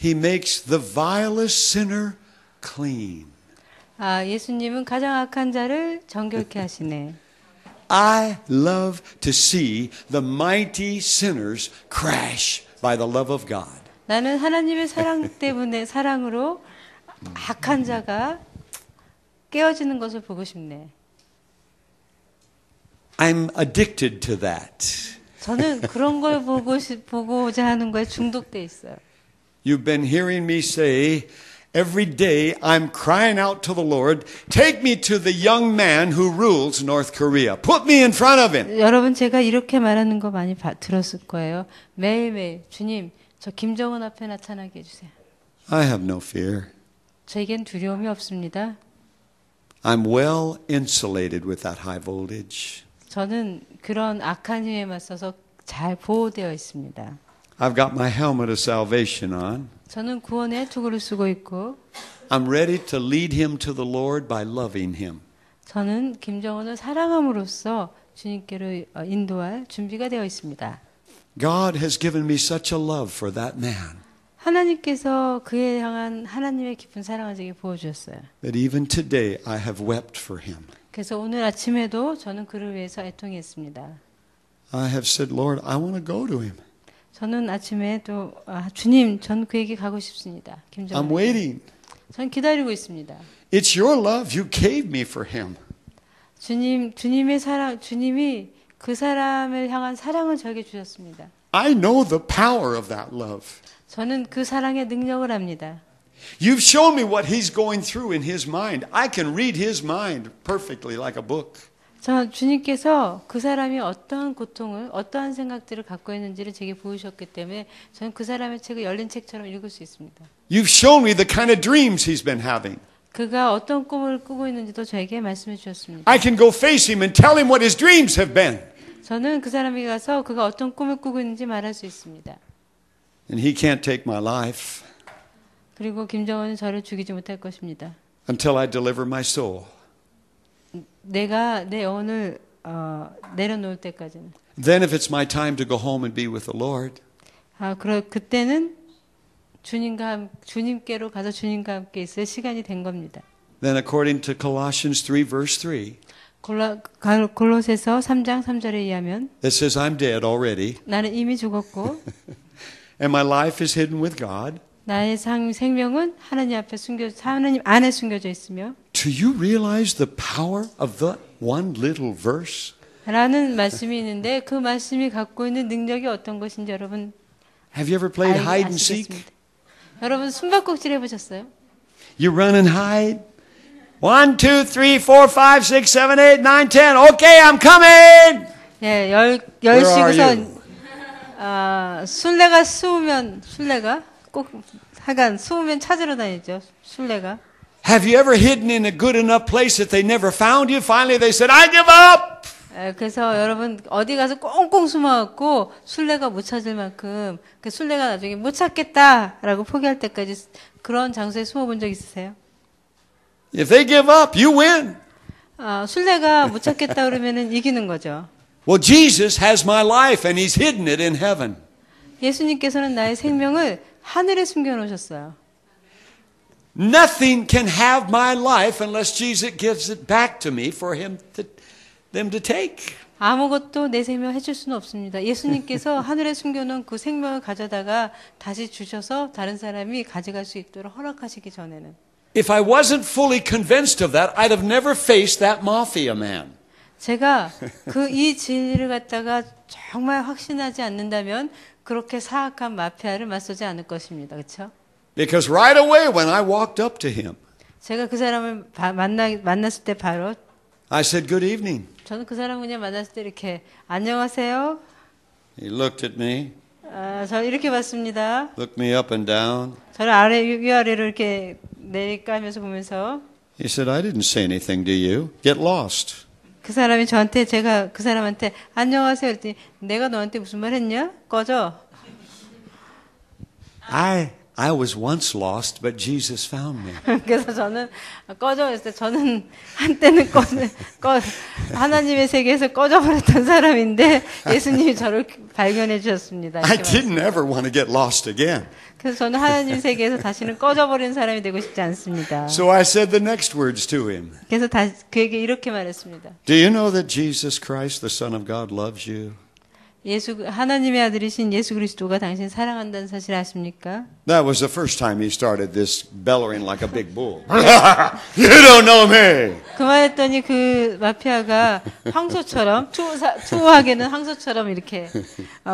He makes the vilest sinner clean. 예수님은 가장 악한 자를 정결케 하시네. I love to see the mighty sinners crash by the love of God. 나는 하나님의 사랑으로 악한 자가 깨어지는 것을 보고 싶네. I'm addicted to that. 저는 그런 걸 보고자 하는 거에 중독돼 있어요. You've been hearing me say, Every day I'm crying out to the Lord, take me to the young man who rules North Korea. Put me in front of him. 여러분 제가 이렇게 말하는 거 많이 들었을 거예요. 매일매일 주님 저 김정은 앞에 나타나게 해주세요. I have no fear. 저에겐 두려움이 없습니다. I'm well insulated with that high voltage. 저는 그런 악한 힘에 맞서서 잘 보호되어 있습니다. I've got my helmet of salvation on. 저는 구원의 투구를 쓰고 있고 I'm ready to lead him to the Lord by loving him. 저는 김정은을 사랑함으로써 주님께로 인도할 준비가 되어 있습니다. God has given me such a love for that man. 하나님께서 그에 향한 하나님의 깊은 사랑을 제게 보여주셨어요. That even today I have wept for him. 그래서 오늘 아침에도 저는 그를 위해서 애통했습니다. I have said, Lord, I want to go to him. 저는 아침에 또 주님, 전 그에게 가고 싶습니다. 김정은. I'm waiting. 전 기다리고 있습니다. It's your love. You gave me for him. 주님의 사랑, 주님이 그 사람을 향한 사랑을 저에게 주셨습니다. I know the power of that love. 저는 그 사랑의 능력을 압니다. You've shown me what he's going through in his mind. I can read his mind perfectly like a book. 주님께서 그 사람이 어떠한 고통을, 어떠한 생각들을 갖고 있는지를 제게 보여주셨기 때문에 저는 그 사람의 책을 열린 책처럼 읽을 수 있습니다. You've shown me the kind of dreams he's been having. 그가 어떤 꿈을 꾸고 있는지도 저에게 말씀해 주셨습니다. I can go face him and tell him what his dreams have been. 저는 그 사람에게 가서 그가 어떤 꿈을 꾸고 있는지 말할 수 있습니다. And he can't take my life 그리고 김정은은 저를 죽이지 못할 것입니다. until I deliver my soul. 내가 내 영혼을 내려놓을 때까지는. Then if it's my time to go home and be with the Lord, 그때는 주님께로 가서 주님과 함께 있을 시간이 된 겁니다. then according to Colossians 3 verse 3, 골로새서 3장 3절에 의하면 it says I'm dead already 나는 이미 죽었고 and my life is hidden with God. 나의 생명은 하나님 안에 숨겨져 있으며 Do you realize the power of the one little verse? 라는 말씀이 있는데 그 말씀이 갖고 있는 능력이 어떤 것인지 여러분 Have you ever played hide and seek? 여러분 숨바꼭질 해보셨어요? You run and hide. 1, 2, 3, 4, 5, 6, 7, 8, 9, 10. Okay, I'm coming. 네, 10시고선 술래가 꼭 하여간 숨으면 찾으러 다니죠. 술래가. Have you ever hidden in a good enough place that they never found you? Finally they said, I give up. 그래서 여러분 어디 가서 꽁꽁 숨어갖고 술래가 못 찾을 만큼 그 술래가 나중에 못 찾겠다라고 포기할 때까지 그런 장소에 숨어본 적 있으세요? If they give up, you win. 술래가 못 찾겠다 그러면은 이기는 거죠. Well, Jesus has my life and he's hidden it in heaven. 예수님께서는 나의 생명을 하늘에 숨겨놓으셨어요. Nothing can have my life unless Jesus gives it back to me for them to take. 아무것도 내 생명 해줄 수는 없습니다. 예수님께서 하늘에 숨겨놓은 그 생명을 가져다가 다시 주셔서 다른 사람이 가져갈 수 있도록 허락하시기 전에는. If I wasn't fully convinced of that, I'd have never faced that mafia man. 제가 이 진리를 갖다가 정말 확신하지 않는다면 그렇게 사악한 마피아를 맞서지 않을 것입니다. 그렇죠? Because right away when I walked up to him, 제가 그 사람을 만났을 때 바로 I said, good evening. 저는 그 사람을 그냥 만났을 때 이렇게 안녕하세요. He looked at me. 저 이렇게 봤습니다. Looked me up and down. 저를 위아래로 이렇게 내리까면서 보면서 He said, I didn't say anything to you. Get lost. 그 사람이 제가 그 사람한테 안녕하세요 했더니 내가 너한테 무슨 말 했냐? 꺼져. I was once lost, but Jesus found me. 그래서 저는 꺼져 했을 때 저는 한때는 하나님의 세계에서 꺼져버렸던 사람인데 예수님이 저를 발견해 주셨습니다. I didn't ever want to get lost again. 그래서 저는 하나님 세계에서 다시는 꺼져버린 사람이 되고 싶지 않습니다. So I said the next words to him. 그래서 그에게 이렇게 말했습니다. Do you know that Jesus Christ, the Son of God, loves you? 하나님의 아들이신 예수 그리스도가 당신 사랑한다는 사실 아십니까? That was the first time he started this bellowing like a big bull. You don't know me. 그 말했더니 그 마피아가 황소처럼 투호하게는 황소처럼 이렇게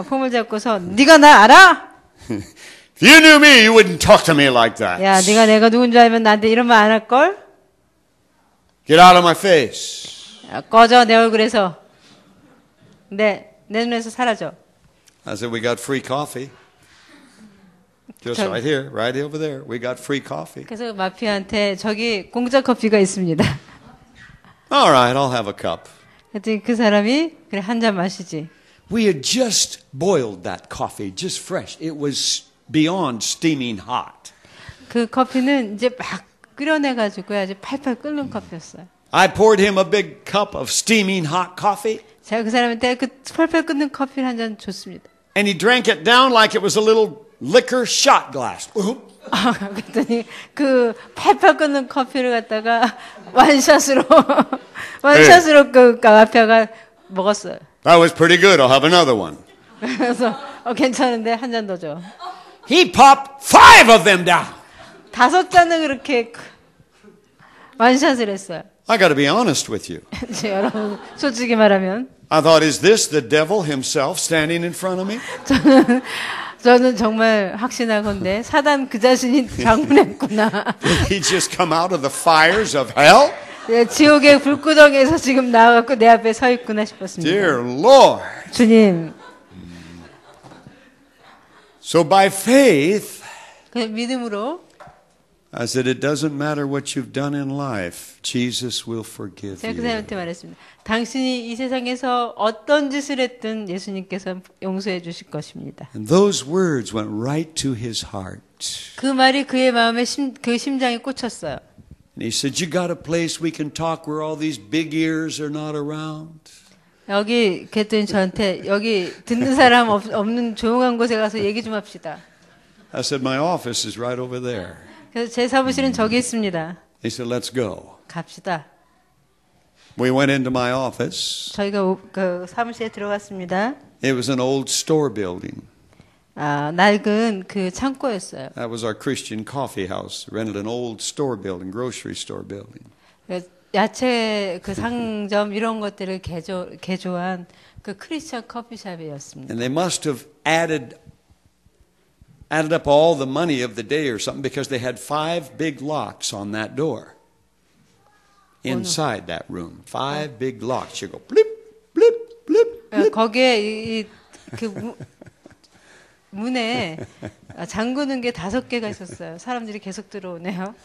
폼을 잡고서 네가 나 알아? If you knew me, you wouldn't talk to me like that. 야, 네가 내가 누군지 알면 나한테 이런 말 안 할 걸? Get out of my face. 야, 꺼져 내 얼굴에서. 내 눈에서 사라져. I said, we got free coffee. Just right here, right over there. We got free coffee. 그래서 마피아한테 저기 공짜 커피가 있습니다. All right, I'll have a cup. 그랬더니 그 사람이 그래 한 잔 마시지. We had just boiled that coffee, just fresh. It was beyond steaming hot. 그 커피는 이제 막 끓여내가지고 아주 팔팔 끓는 커피였어요. I poured him a big cup of steaming hot coffee. 제가 그 사람한테 그 팔팔 끓는 커피를 한 잔 줬습니다. And he drank it down like it was a little liquor shot glass. 그랬더니 그 팔팔 끓는 커피를 갖다가 원샷으로 그 마피아가 먹었어요. That was pretty good. I'll have another one. 그래서 괜찮은데 한 잔 더 줘. He popped 5 of them down. 5잔을 그렇게 원샷을 했어요. I got to be honest with you. 여러분 솔직히 말하면 I thought, is this the devil himself standing in front of me? 저는 정말 확신하건대 사단 그 자신이 방문했구나. He just come out of the fires of hell? 네, 지옥의 불구덩에서 지금 나와갖고 내 앞에 서 있구나 싶었습니다. Dear Lord. 주님. So by faith, 그 믿음으로 I said, it doesn't matter what you've done in life. Jesus will forgive 제가 그 you. 사람한테 말했습니다. 당신이 이 세상에서 어떤 짓을 했든 예수님께서 용서해 주실 것입니다. And those words went right to his heart. 그 말이 그의 마음에 그 심장에 꽂혔어요. And he said, you got a place we can talk where all these big ears are not around? 여기 그랬더니 저한테 여기 듣는 사람 없는 조용한 곳에 가서 얘기 좀 합시다. I said, my office is right over there. 그래서 제 사무실은 저기 있습니다. He said, let's go. 갑시다. We went into my office. 저희가 그 사무실에 들어갔습니다. It was an old store building. 낡은 그 창고였어요. That was our Christian coffee house. Rented an old store building, grocery store building. 야채 그 상점 이런 것들을 개조한 그 크리스천 커피숍이었습니다. And they must have added up all the money of the day or something because they had 5 big locks on that door. Inside that room. 5 big locks. You go blip, blip, blip, blip. 거기에 그 문에 잠그는 게 5개가 있었어요. 사람들이 계속 들어오네요.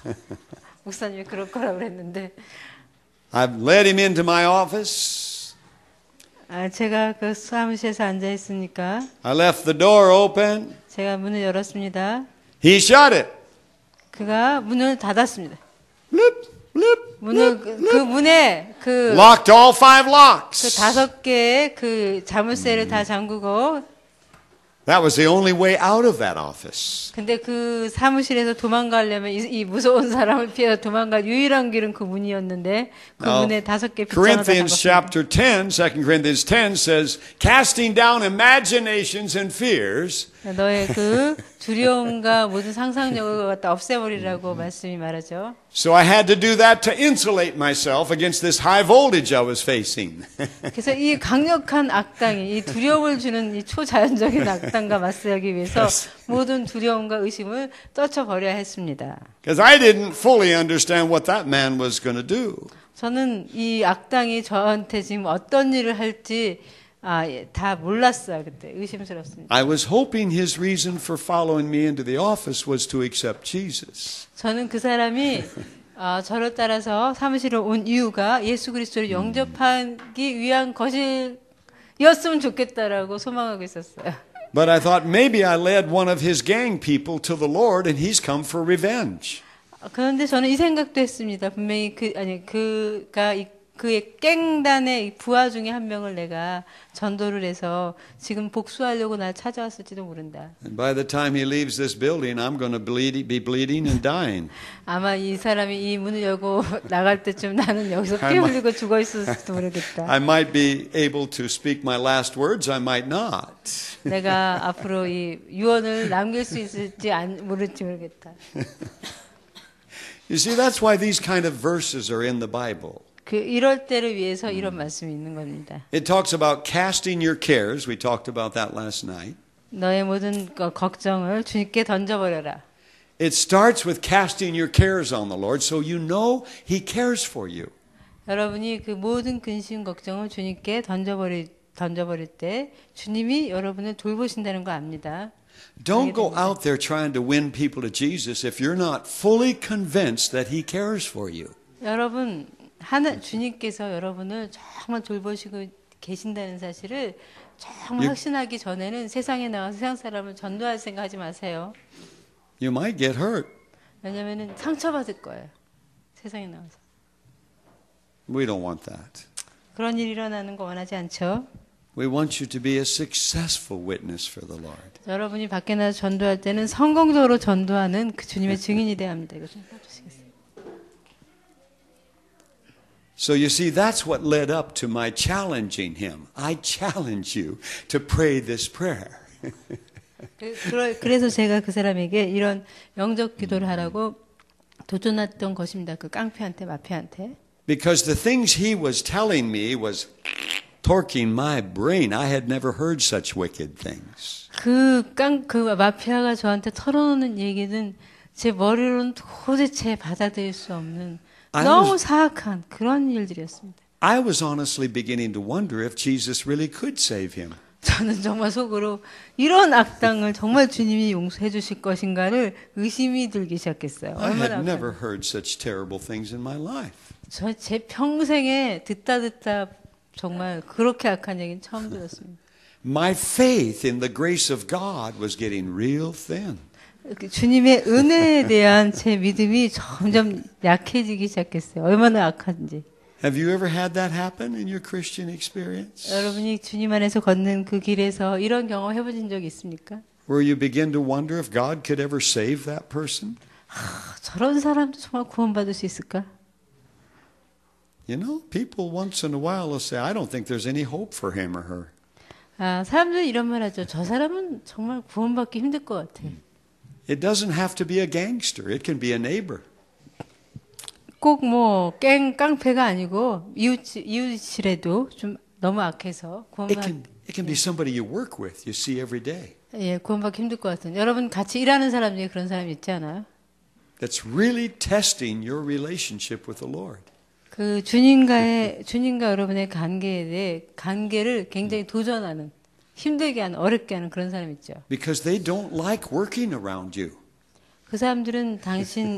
목사님이 그럴 거라고 그랬는데. I've led him into my office. 제가 그 사무실에서 앉아 있으니까. I left the door open. 제가 문을 열었습니다. He shut it. 그가 문을 닫았습니다. Blip, blip, 문을 그 문에 그 locked all 5 locks. 그 5개의 그 자물쇠를 다 잠그고. That was the only way out of that office. 근데 그 사무실에서 도망가려면 이 무서운 사람을 피해서 도망갈 유일한 길은 그 문이었는데 그 문에 5개 빗장을 Corinthians chapter 10, 2 Corinthians 10 says, casting down imaginations and fears. 너의 그 두려움과 모든 상상력을 갖다 없애버리라고 말씀이 말하죠. So I had to do that to insulate myself against this high voltage I was facing. 그래서 이 강력한 악당이 이 두려움을 주는 이 초자연적인 악당과 맞서기 위해서 모든 두려움과 의심을 떨쳐버려야 했습니다. Because I didn't fully understand what that man was going to do. 저는 이 악당이 저한테 지금 어떤 일을 할지 다 몰랐어요. 그때 의심스럽습니다. I was hoping his reason for following me into the office was to accept Jesus. 저는 그 사람이 저를 따라서 사무실에 온 이유가 예수 그리스도를 영접하기 위한 것이었으면 좋겠다라고 소망하고 있었어요. But I thought maybe I led one of his gang people to the Lord and he's come for revenge. 그런데 저는 이 생각도 했습니다. 분명히 그의 깽단의 부하 중에 한 명을 내가 전도를 해서 지금 복수하려고 날 찾아왔을지도 모른다. And by the time he leaves this building, I'm going to be bleeding and dying. 아마 이 사람이 이 문을 열고 나갈 때쯤 나는 여기서 피 흘리고 죽어 있을지도 모르겠다. I might be able to speak my last words, I might not. 내가 앞으로 이 유언을 남길 수 있을지 모를지 모르겠다. You see, that's why these kind of verses are in the Bible. 이럴 때를 위해서 이런 말씀이 있는 겁니다. It talks about casting your cares. We talked about that last night. 너의 모든 걱정을 주님께 던져버려라. It starts with casting your cares on the Lord, so you know He cares for you. 여러분이 그 모든 근심 걱정을 주님께 던져버릴 때 주님이 여러분을 돌보신다는 거 압니다. Don't go out there trying to win people to Jesus if you're not fully convinced that He cares for you. 여러분, 주님께서 여러분을 정말 돌보시고 계신다는 사실을 정말 확신하기 전에는 세상에 나가서 세상 사람을 전도할 생각하지 마세요. You might get hurt. 왜냐면은 상처받을 거예요. 세상에 나가서. We don't want that. 그런 일이 일어나는 거 원하지 않죠. We want you to be a successful witness for the Lord. 여러분이 밖에 나가서 전도할 때는 성공적으로 전도하는 그 주님의 증인이 돼야 합니다. 이거 좀 해주시겠어요? So you see, that's what led up to my challenging him. I challenge you to pray this prayer. 그래서 제가 그 사람에게 이런 영적 기도를 하라고 도전했던 것입니다. 그 깡패한테, 마피아한테. Because the things he was telling me was torquing my brain. I had never heard such wicked things. 그 마피아가 저한테 털어놓는 얘기는 제 머리로는 도대체 받아들일 수 없는 너무 사악한 그런 일들이었습니다. I was honestly beginning to wonder if Jesus really could save him. 저는 정말 속으로 이런 악당을 정말 주님이 용서해 주실 것인가를 의심이 들기 시작했어요. I had never heard such terrible things in my life. 제 평생에 듣다 정말 그렇게 악한 얘기는 처음 들었습니다. My faith in the grace of God was getting real thin. 주님의 은혜에 대한 제 믿음이 점점 약해지기 시작했어요. 얼마나 악한지. Have you ever had that happen in your Christian experience? 여러분이 주님 안에서 걷는 그 길에서 이런 경험 해보신 적 있습니까? Where you begin to wonder if God could ever save that person? 저런 사람도 정말 구원받을 수 있을까? You know, people once in a while will say, I don't think there's any hope for him or her. 사람들이 이런 말 하죠. 저 사람은 정말 구원받기 힘들 것 같아. It doesn't have to be a gangster. It can be a neighbor. 꼭 뭐 깡패가 아니고 이웃이라도 좀 너무 악해서 It can be somebody you work with, you see every day. 예, 구원받기 힘들 것 같은. 여러분 같이 일하는 사람 중에 그런 사람 있지 않아요? That's really testing your relationship with the Lord. 그 주님과 여러분의 관계를 굉장히 도전하는, 힘들게 하는, 어렵게 하는 그런 사람 있죠. Because they don't like working around you. 그 사람들은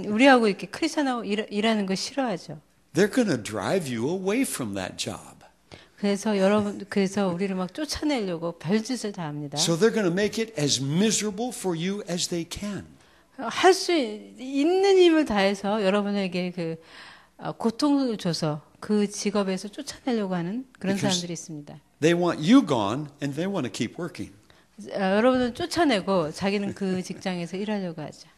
우리하고 이렇게 크리스천하고 일하는 거 싫어하죠. They're going to drive you away from that job. 그래서 우리를 막 쫓아내려고 별짓을 다 합니다. So they're going to make it as miserable for you as they can. 할 수 있는 힘을 다해서 여러분에게 그 고통을 줘서 그 직업에서 쫓아내려고 하는 그런 사람들이 있습니다. They want you gone and they want to keep working. 여러분은 쫓아내고 자기는 그 직장에서 일하려고 하죠.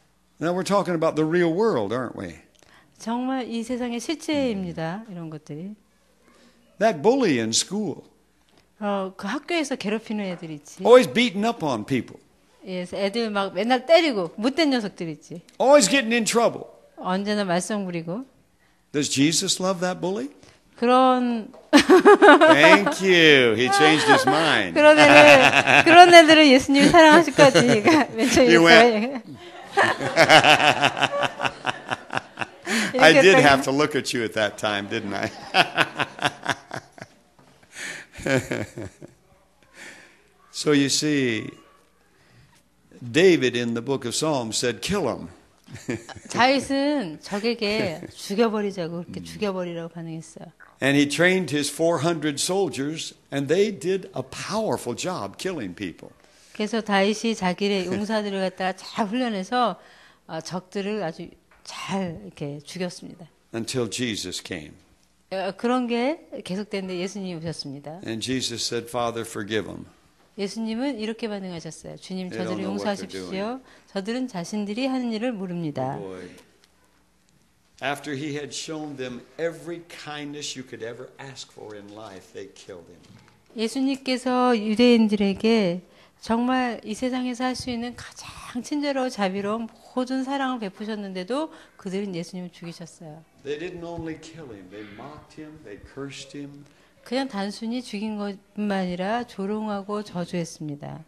Now we're talking about the real world, aren't we? 정말 이 세상의 실제입니다. 이런 것들이. That bully in school. 그 학교에서 괴롭히는 애들 있지. Always beating up on people. 예, 애들 막 맨날 때리고 못된 녀석들 있지. Always getting in trouble. 언제나 말썽 부리고. Does Jesus love that bully? Thank you. He changed his mind. 그런 애들은 예수님이 사랑하실 것 같으니까 맨 처음에. I did have to look at you at that time, didn't I? So you see, David in the book of Psalms said, kill him. 다윗은 적에게 죽여버리자고 그렇게 죽여버리라고 반응했어요. And he trained his 400 soldiers, and they did a powerful job killing people. 그래서 다윗이 자기의 용사들을 갖다가 잘 훈련해서 적들을 아주 잘 이렇게 죽였습니다. Until Jesus came. 그런 게 계속되는데 예수님이 오셨습니다. And Jesus said, Father, forgive them. 예수님은 이렇게 반응하셨어요. 주님, 저들을 용서하십시오. 저들은 자신들이 하는 일을 모릅니다. After he had shown them every kindness you could ever ask for in life, they killed him. 예수님께서 유대인들에게 정말 이 세상에서 할 수 있는 가장 친절하고 자비로운 모든 사랑을 베푸셨는데도 그들은 예수님을 죽이셨어요. They didn't only kill him, they mocked him, they cursed him. 그냥 단순히 죽인 것뿐만 아니라 조롱하고 저주했습니다.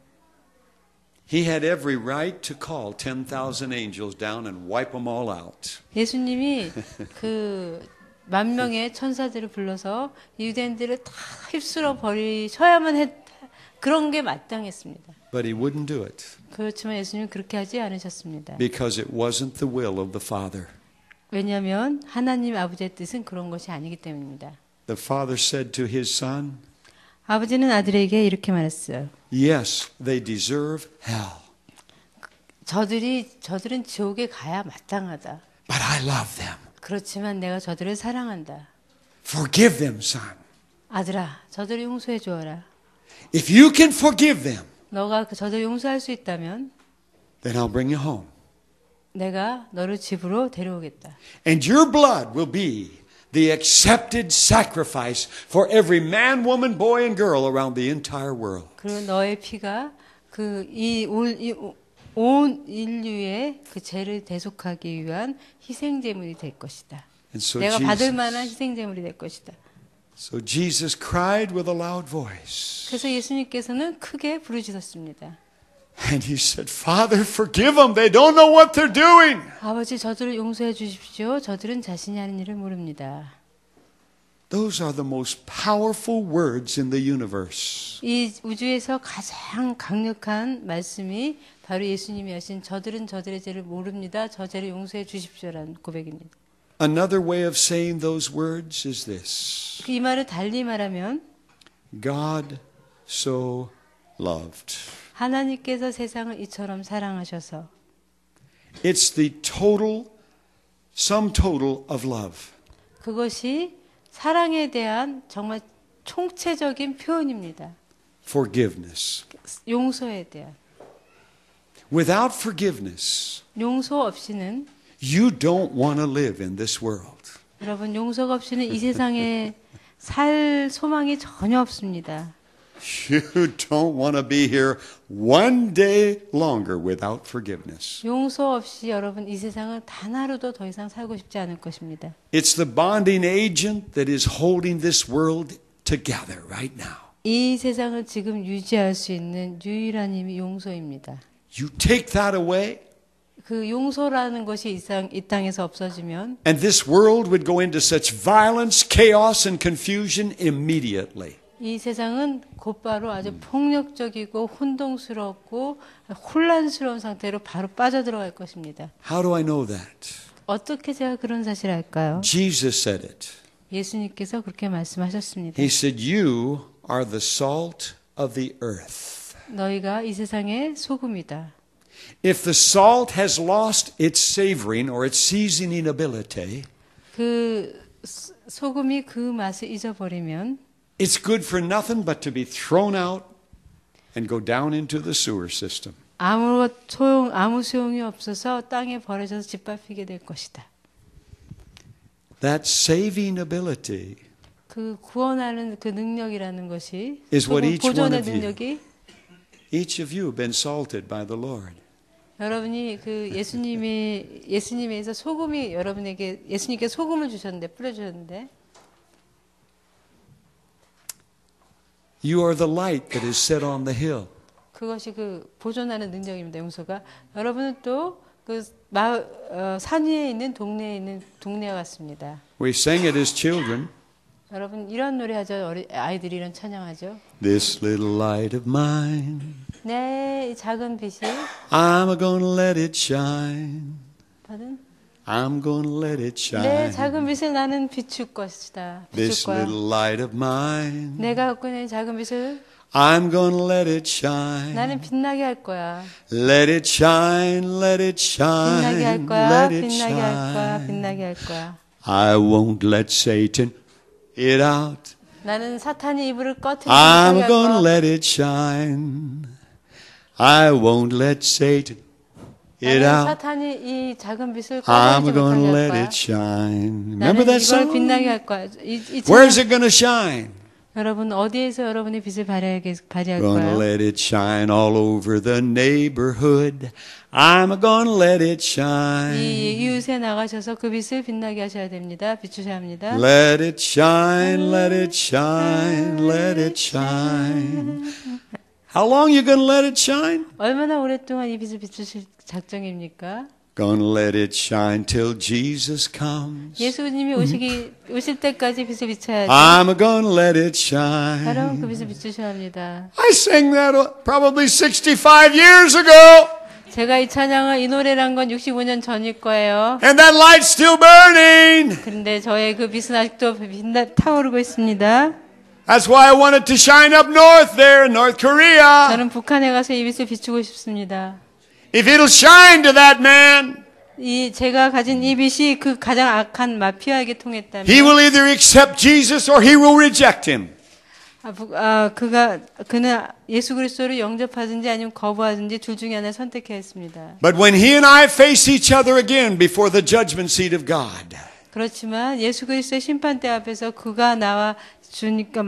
He had every right to call 10,000 angels down and wipe them all out. 예수님이 그 10,000명의 천사들을 불러서 유대인들을 다 휩쓸어 버리셔야만 그런 게 마땅했습니다. But he wouldn't do it. 그렇지만 예수님은 그렇게 하지 않으셨습니다. Because it wasn't the will of the Father. 왜냐하면 하나님 아버지의 뜻은 그런 것이 아니기 때문입니다. The Father said to his son, 아버지는 아들에게 이렇게 말했어요. Yes, they deserve hell. 저들은 지옥에 가야 마땅하다. But I love them. 그렇지만 내가 저들을 사랑한다. Forgive them, son. 아들아, 저들을 용서해 주어라. If you can forgive them, 너가 저들을 용서할 수 있다면 then I'll bring you home. 내가 너를 집으로 데려오겠다. And your blood will be the accepted sacrifice for every man, woman, boy, and girl around the entire world. 그리고 너의 피가 온 인류의 그 죄를 대속하기 위한 희생 제물이 될 것이다. So 내가 받을 만한 희생 제물이 될 것이다. So Jesus cried with a loud voice. 그래서 예수님께서는 크게 부르짖었습니다. And he said, Father, forgive them. They don't know what they're doing. 아버지, 저들을 용서해 주십시오. 저들은 자신이 하는 일을 모릅니다. Those are the most powerful words in the universe. 이 우주에서 가장 강력한 말씀이 바로 예수님이 하신 저들은 저들의 죄를 모릅니다. 저 죄를 용서해 주십시오라는 고백입니다. Another way of saying those words is this. 이 말을 달리 말하면 God so loved. 하나님께서 세상을 이처럼 사랑하셔서 It's the sum total of love. 그것이 사랑에 대한 정말 총체적인 표현입니다. Forgiveness. 용서에 대한. Without forgiveness, 용서 없이는 you don't want to live in this world. 여러분, 용서가 없이는 이 세상에 살 소망이 전혀 없습니다. You don't want to be here one day longer without forgiveness. 용서 없이 여러분 이 세상을 단 하루도 더 이상 살고 싶지 않을 것입니다. It's the bonding agent that is holding this world together right now. 이 세상을 지금 유지할 수 있는 유일한 힘이 용서입니다. You take that away, 그 용서라는 것이 이 땅에서 없어지면 and this world would go into such violence, chaos, and confusion immediately. 이 세상은 곧바로 아주 폭력적이고 혼동스럽고 혼란스러운 상태로 바로 빠져들어갈 것입니다. How do I know that? 어떻게 제가 그런 사실을 알까요? Jesus said it. 예수님께서 그렇게 말씀하셨습니다. He said, You are the salt of the earth. 너희가 이 세상의 소금이다. If the salt has lost its savoring or its seasoning ability, 그 소금이 그 맛을 잊어버리면 it's good for nothing but to be thrown out and go down into the sewer system. 아무 소용이 없어서 땅에 버려져서 짓밟히게 될 것이다. That saving ability 그 구원하는 그 능력이라는 것이 is what each one 보존의 of you, 능력이 each of you have been salted by the Lord. 여러분이 그 예수님에서 소금이 여러분에게 예수님께 소금을 주셨는데 뿌려주셨는데 You are the light that is set on the hill. 그것이 그 보존하는 능력입니다. 용서가 여러분은 또 그 산 위에 있는 동네에 있는 동네와 같습니다. We sang it as children. 여러분 이런 노래하죠. 아이들이 이런 찬양하죠. This little light of mine. 네, 이 작은 빛이 I'm gonna let it shine. 받은 I'm gonna let it 내 shine. 작은 빛을 나는 비출 것이다. 비출 This 거야. little light of mine. 내가 갖고 있는 작은 빛을 I'm gonna let it shine. 나는 빛나게 할 거야. Let it shine, let it shine, 빛나게 할 거야. let it 빛나게 할 거야. shine. 빛나게 할 거야. I won't let Satan it out. 나는 사탄이 이불을 꺼트리지 I'm 못하게 할 gonna 거야. let it shine. I won't let Satan it 나는 out. 사탄이 이 작은 빛을 I'm 꺼트리지 gonna 못하게 할 let 거야. it shine. Remember 나는 that 이걸 song? 빛나게 할 거야. Where's it gonna shine? 여러분 어디에서 여러분의 빛을 발휘할 Gonna 거예요? let it shine all over the neighborhood. I'm gonna let it shine. 이 이웃에 나가셔서 그 빛을 빛나게 하셔야 됩니다. 비추셔야 합니다. Let it shine, let it shine, let it shine. How long are you going to let it shine? 얼마나 오랫동안 이 빛을 비추실 작정입니까? Gonna let it shine till Jesus comes. 예수님이 오실 때까지 빛을 비춰야죠. I'm gonna let it shine. 여러분 그 빛을 비추셔야 합니다. I sang that probably 65 years ago. 제가 이 찬양을 이 노래란 건 65년 전일 거예요. And that light's still burning. 그런데 저의 그 빛은 아직도 타오르고 있습니다. That's why I wanted to shine up north there in North Korea. 저는 북한에 가서 이 빛을 비추고 싶습니다. If it'll shine to that man, 제가 가진 이 빛이 그 가장 악한 마피아에게 통했다면 he will either accept Jesus or he will reject him. 그는 예수 그리스도를 영접하든지 아니면 거부하든지 둘 중에 하나를 선택해야 했습니다. But when he and I face each other again before the judgment seat of God, 그렇지만 예수 그리스도의 심판대 앞에서 그가 나와 주님과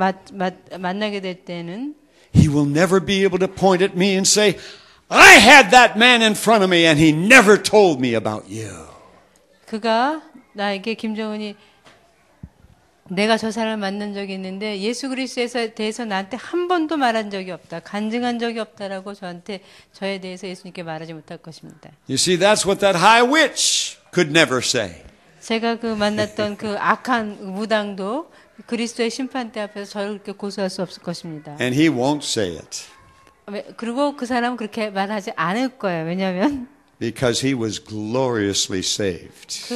만나게 될 때는 he will never be able to point at me and say, I had that man in front of me and he never told me about you. 그가 나에게 김정은이 내가 저 사람을 만난 적이 있는데 예수 그리스도에 대해서 나한테 한 번도 말한 적이 없다. 간증한 적이 없다라고 저에 대해서 예수님께 말하지 못할 것입니다. You see, that's what that high witch could never say. 제가 그 만났던 그 악한 무당도 그리스도의 심판대 앞에서 저를 그렇게 고소할 수 없을 것입니다. And he won't say it. 그리고 그 사람은 그렇게 말하지 않을 거예요. 왜냐하면 Because he was gloriously saved.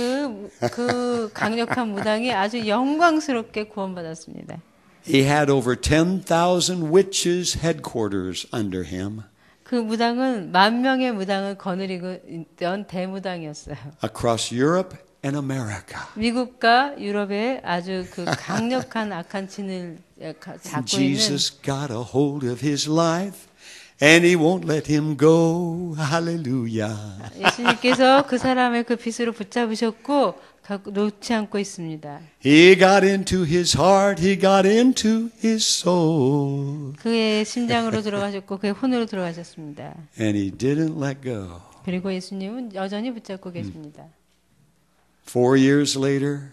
그 강력한 무당이 아주 영광스럽게 구원받았습니다. He had over 10,000 witches headquarters under him. 그 무당은 10,000명의 무당을 거느리고 있던 대무당이었어요. Across Europe and America. 미국과 유럽에 아주 그 강력한 악한 진을 잡고 Jesus 있는 got a hold of his life. And he won't let him go. Hallelujah. 예수님께서 그 사람의 그 빛으로 붙잡으셨고 놓지 않고 있습니다. He got into his heart. He got into his soul. 그의 심장으로 들어가셨고 그의 혼으로 들어가셨습니다. And he didn't let go. 그리고 예수님은 여전히 붙잡고 계십니다. 4 years later,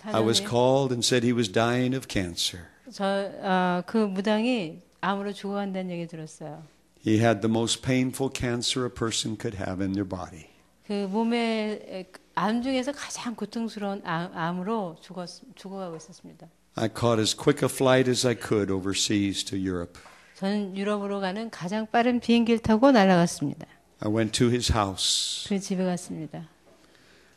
I was called and said he was dying of cancer. 그 무당이 암으로 죽어간다는 얘기 들었어요. He had the most painful cancer a person could have in their body. 그 몸에 암 중에서 가장 고통스러운 암으로 죽어가고 있었습니다. I caught as quick a flight as I could overseas to Europe. 저는 유럽으로 가는 가장 빠른 비행기를 타고 날아갔습니다. I went to his house. 그 집에 갔습니다.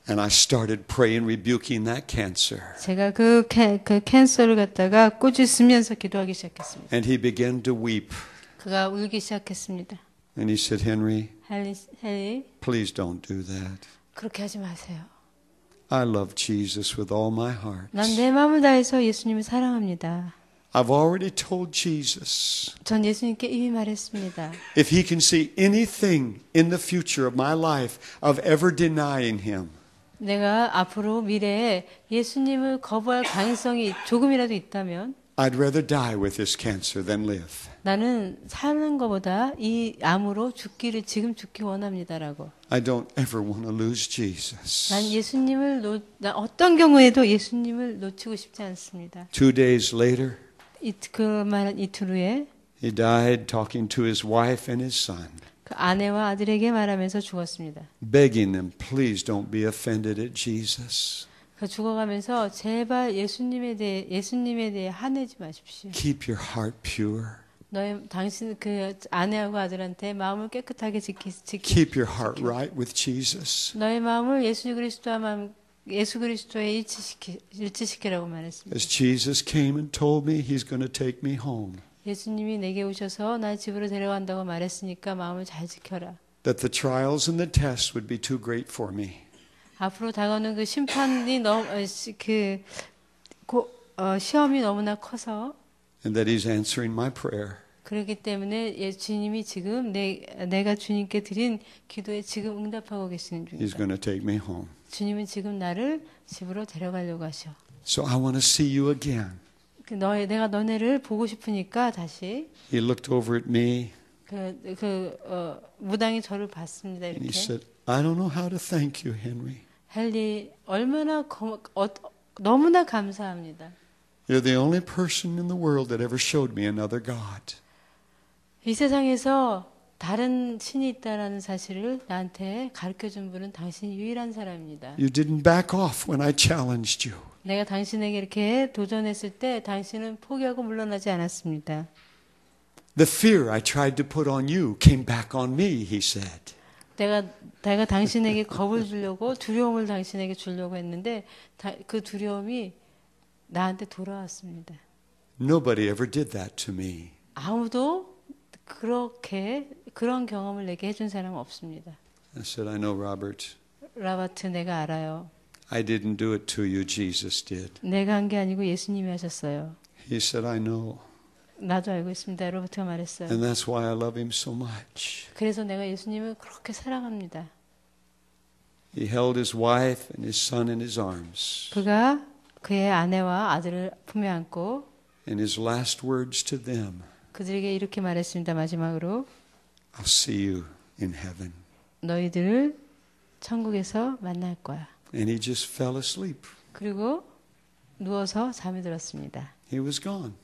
And I started praying, rebuking that cancer. 제가 그 캔서를 갖다가 꾸짖으면서 기도하기 시작했습니다. And he began to weep. 그가 울기 시작했습니다. And he said, Henry, 헨리, please don't do that. 그렇게 하지 마세요. I love Jesus with all my heart. 난 내 마음을 다해서 예수님을 사랑합니다. I've already told Jesus. 전 예수님께 이미 말했습니다. If he can see anything in the future of my life of ever denying him. 내가 앞으로 미래에 예수님을 거부할 가능성이 조금이라도 있다면 I'd rather die with this cancer than live. 나는 사는 것보다 이 암으로 지금 죽기 원합니다라고. I don't ever want to lose Jesus. 난 예수님을 어떤 경우에도 예수님을 놓치고 싶지 않습니다. 2 days later, 이틀 후에 he died talking to his wife and his son. 그 아내와 아들에게 말하면서 죽었습니다. Begging them, please don't be offended at Jesus. 그 죽어가면서 제발 예수님에 대해 화내지 마십시오. Keep your heart pure. 당신 그 아내하고 아들한테 마음을 깨끗하게 Keep your heart right with Jesus. 너의 마음을 예수 그리스도에 일치시키라고 말했습니다. As Jesus came and told me he's going to take me home. 예수님이 내게 오셔서 날 집으로 데려간다고 말했으니까 마음을 잘 지켜라. That the trials and the tests would be too great for me. 앞으로 다가오는 그 심판이 시험이 너무나 커서 And that he's answering my prayer. 그렇기 때문에 주님이 지금 내가 주님께 드린 기도에 지금 응답하고 계시는 중입니다. He's going to take me home. 주님은 지금 나를 집으로 데려가려고 하셔. So I want to see you again. 내가 너네를 보고 싶으니까 다시. He looked over at me. 무당이 저를 봤습니다. And he 이렇게. said, I don't know how to thank you, Henry. 헨리, 너무나 감사합니다. You're the only person in the world that ever showed me another God. 이 세상에서 다른 신이 있다라는 사실을 나한테 가르쳐준 분은 당신이 유일한 사람입니다. You didn't back off when I challenged you. 내가 당신에게 이렇게 도전했을 때 당신은 포기하고 물러나지 않았습니다. The fear I tried to put on you came back on me, he said. 내가 당신에게 겁을 주려고 두려움을 당신에게 주려고 했는데 그 두려움이 나한테 돌아왔습니다. Nobody ever did that to me. 아무도 그런 경험을 내게 해준 사람은 없습니다. I said, I know, Robert. 라바트, 내가 알아요. I didn't do it to you, Jesus did. 내가 한 게 아니고 예수님이 하셨어요. He said, I know. 나도 알고 있습니다. 로버트가 말했어요. And that's why I love him so much. 그래서 내가 예수님을 그렇게 사랑합니다. He held his wife and his son in his arms. 그가 그의 아내와 아들을 품에 안고 And his last words to them, 그들에게 이렇게 말했습니다. 마지막으로 I'll see you in heaven. 너희들을 천국에서 만날 거야. And he just fell asleep. 그리고 누워서 잠이 들었습니다. He was gone.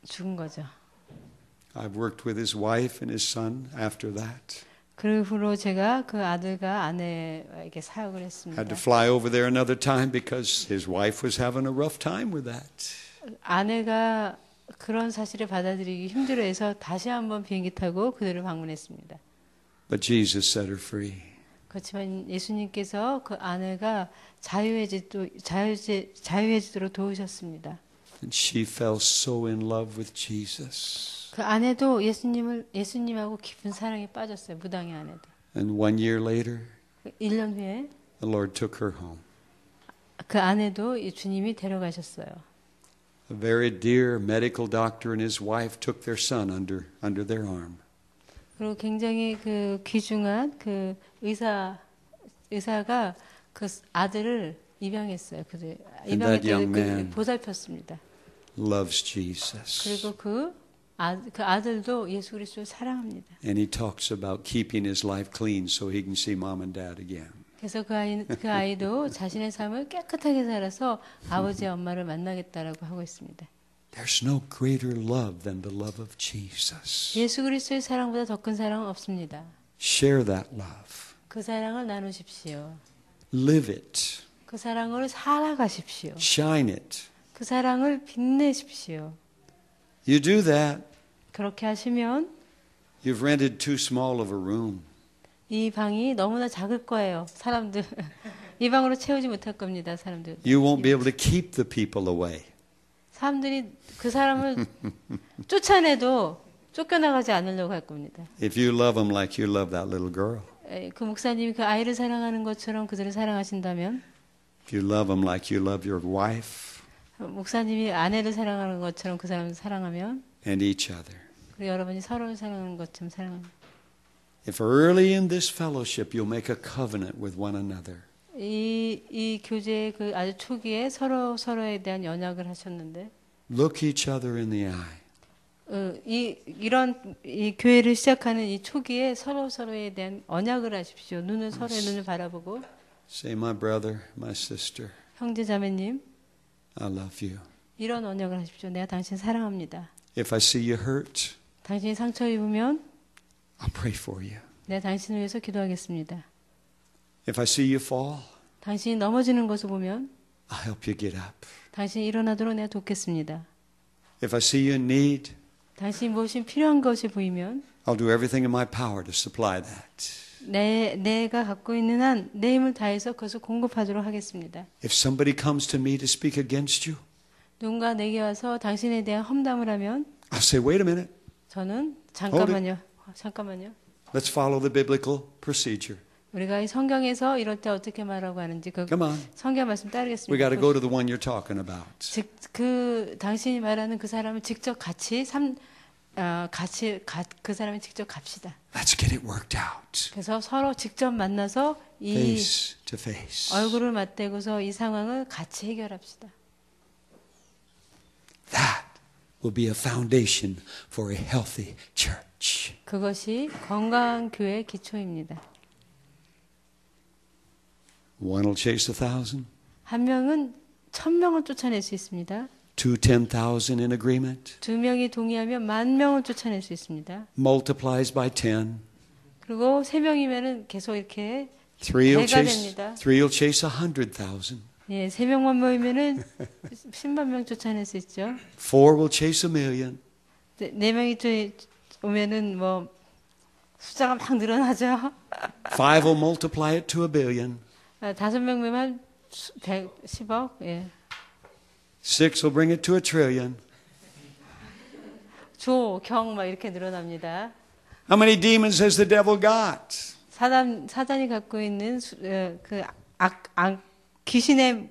죽은 거죠. I've worked with his wife and his son after that. 그 후로 제가 그 아들과 아내에게 사역을 했습니다. Had to fly over there another time because his wife was having a rough time with that. 아내가 그런 사실을 받아들이기 힘들어해서 다시 한번 비행기 타고 그들을 방문했습니다. But Jesus set her free. 그렇지만 예수님께서 그 아내가 자유해지도록 도우셨습니다. And she fell so in love with Jesus. 그 아내도 예수님하고 깊은 사랑에 빠졌어요. 무당의 아내도. And 1 year later, 1년 후에 the Lord took her home. 그 아내도 주님이 데려가셨어요. A very dear medical doctor and his wife took their son under their arm. 그리고 굉장히 그 귀중한 그 의사가 그 아들을 입양했어요. 그들 입양했더니 보살폈습니다. Loves Jesus. 그리고 그 아들도 예수 그리스도를 사랑합니다. And he talks about keeping his life clean so he can see mom and dad again. 그래서 그 아이도 자신의 삶을 깨끗하게 살아서 아버지와 엄마를 만나겠다라고 하고 있습니다. There's no greater love than the love of Jesus. 예수 그리스도의 사랑보다 더 큰 사랑은 없습니다. Share that love. 그 사랑을 나누십시오. Live it. 그 사랑을 살아가십시오. Shine it. 그 사랑을 빛내십시오. You do that, 그렇게 하시면 you've rented too small of a room. 이 방이 너무나 작을 거예요. 사람들 이 방으로 채우지 못할 겁니다. 사람들. You won't be able to keep the people away. 사람들이 그 사람을 쫓아내도 쫓겨나가지 않으려고 할 겁니다. If you love them like you love that little girl. 그 목사님이 그 아이를 사랑하는 것처럼 그들을 사랑하신다면, If you love them like you love your wife. 목사님이 아내를 사랑하는 것처럼 그 사람을 사랑하면, And each other. 그리고 여러분이 서로를 사랑하는 것처럼 사랑합니다. If early in this fellowship you'll make a covenant with one another. 이 교제의 그 아주 초기에 서로에 대한 연약을 하셨는데, Look each other in the eye. 이 교회를 시작하는 이 초기에 서로에 대한 언약을 하십시오. 서로의 눈을 바라보고. Say, my brother, my sister, 형제 자매님, I love you. 이런 언약을 하십시오. 내가 당신 사랑합니다. If I see you hurt, 당신이 상처 입으면 I'll pray for you. 내가 당신을 위해서 기도하겠습니다. If I see you fall, 당신이 넘어지는 것을 보면 I'll help you get up. 당신이 일어나도록 내가 돕겠습니다. If I see you in need, 당신이 무엇이 필요한 것이 보이면 I'll do everything in my power to supply that. 내가 갖고 있는 한 내 힘을 다해서 그것을 공급하도록 하겠습니다. If somebody comes to me to speak against you, 누군가 내게 와서 당신에 대한 험담을 하면 I'll say, wait a minute. 저는 잠깐만요. Let's follow the biblical procedure. 우리가 이 성경에서 이럴 때 어떻게 말하고 하는지 그 Come on. 성경 말씀 따르겠습니다. We got to go to the one you're talking about. 그 당신이 말하는 그 사람을 직접 그 사람이 직접 갑시다. Let's get it worked out. 그래서 서로 직접 만나서 이 Face to face. 얼굴을 맞대고서 이 상황을 같이 해결합시다. That will be a foundation for a healthy church. 그것이 건강한 교회의 기초입니다. One will chase 1,000. 한 명은 1,000명을 쫓아낼 수 있습니다. Two 10,000 in agreement. 두 명이 동의하면 10,000명을 쫓아낼 수 있습니다. Multiplies by 10. 그리고 세 명이면은 계속 이렇게 Three will 배가 chase 됩니다. 100,000. 예, 세 명만 모이면은 10만 명 쫓아낼 수 있죠. Four will chase 1,000,000. 네 명이 오면은 뭐 숫자가 막 늘어나죠. Five will multiply it to 1,000,000,000. 5명 모이면 10억. 예. Six will bring it to 1,000,000,000,000. 조, 경 막 이렇게 늘어납니다. How many demons has the devil got? 사단이 갖고 있는 귀신의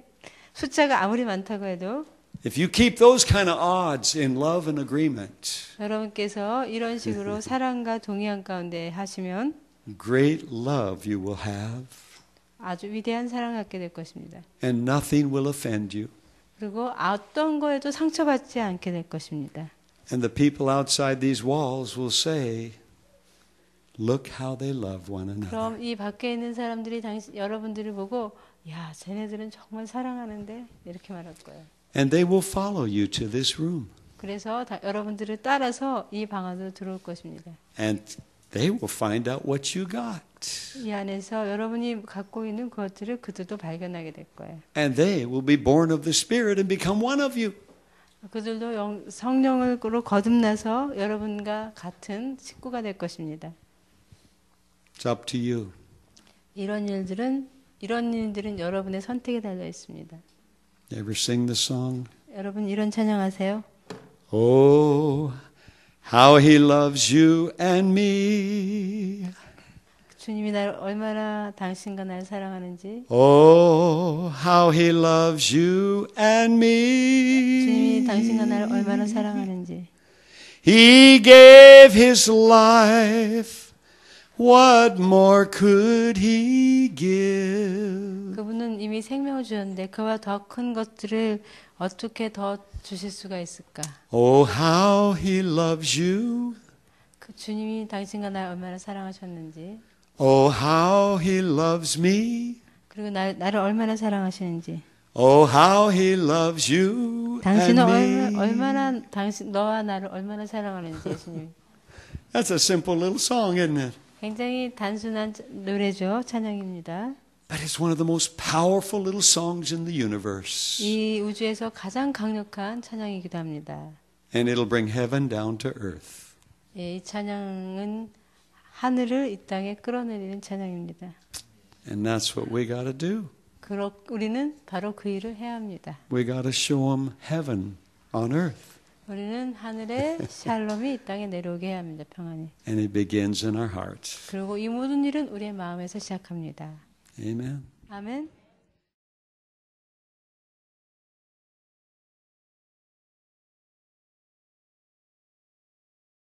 숫자가 아무리 많다고 해도 If you keep those kind of odds in love and agreement, 여러분께서 이런 식으로 사랑과 동의한 가운데 하시면 great love you will have, 아주 위대한 사랑을 갖게 될 것입니다. and nothing will offend you. 그리고 어떤 거에도 상처받지 않게 될 것입니다. And the people outside these walls will say, look how they love one another. 그럼 이 밖에 있는 사람들이 여러분들을 보고 야, 쟤네들은 정말 사랑하는데 이렇게 말할 거예요. And they will follow you to this room. 그래서 여러분들을 따라서 이 방 안으로 들어올 것입니다. And they will find out what you got. 이 안에서 여러분이 갖고 있는 것들을 그들도 발견하게 될 거예요. And they will be born of the Spirit and become one of you. 그들도 성령으로 거듭나서 여러분과 같은 식구가 될 것입니다. It's up to you. 이런 일들은 여러분의 선택에 달려 있습니다. Ever sing the song? 여러분 이런 찬양하세요? Oh, how he loves you and me. 주님이 나를 얼마나 당신과 나를 사랑하는지. Oh, how he loves you and me. 주님이 당신과 나를 얼마나 사랑하는지. He gave his life. What more could he give? 그분은 이미 생명을 주셨는데 그와 더 큰 것들을 어떻게 더 주실 수가 있을까? Oh, how he loves you. 그 주님이 당신과 나를 얼마나 사랑하셨는지. Oh, how he loves me. 그리고 나를 얼마나 사랑하시는지. Oh, how he loves you 당신은 and me. 너와 나를 얼마나 사랑하는지 예수님. That's a simple little song, isn't it? 굉장히 단순한 노래죠. 찬양입니다. But it's one of the most powerful little songs in the universe. 이 우주에서 가장 강력한 찬양이기도 합니다. And it'll bring heaven down to earth. 예, 이 찬양은 하늘을 이 땅에 끌어내리는 찬양입니다. And that's what we got to do. 우리는 바로 그 일을 해야 합니다. We got to show them heaven on earth. 우리는 하늘의 샬롬이 이 땅에 내려오게 해야 합니다. 평안이. And it begins in our hearts. 그리고 이 모든 일은 우리의 마음에서 시작합니다. Amen. 아멘.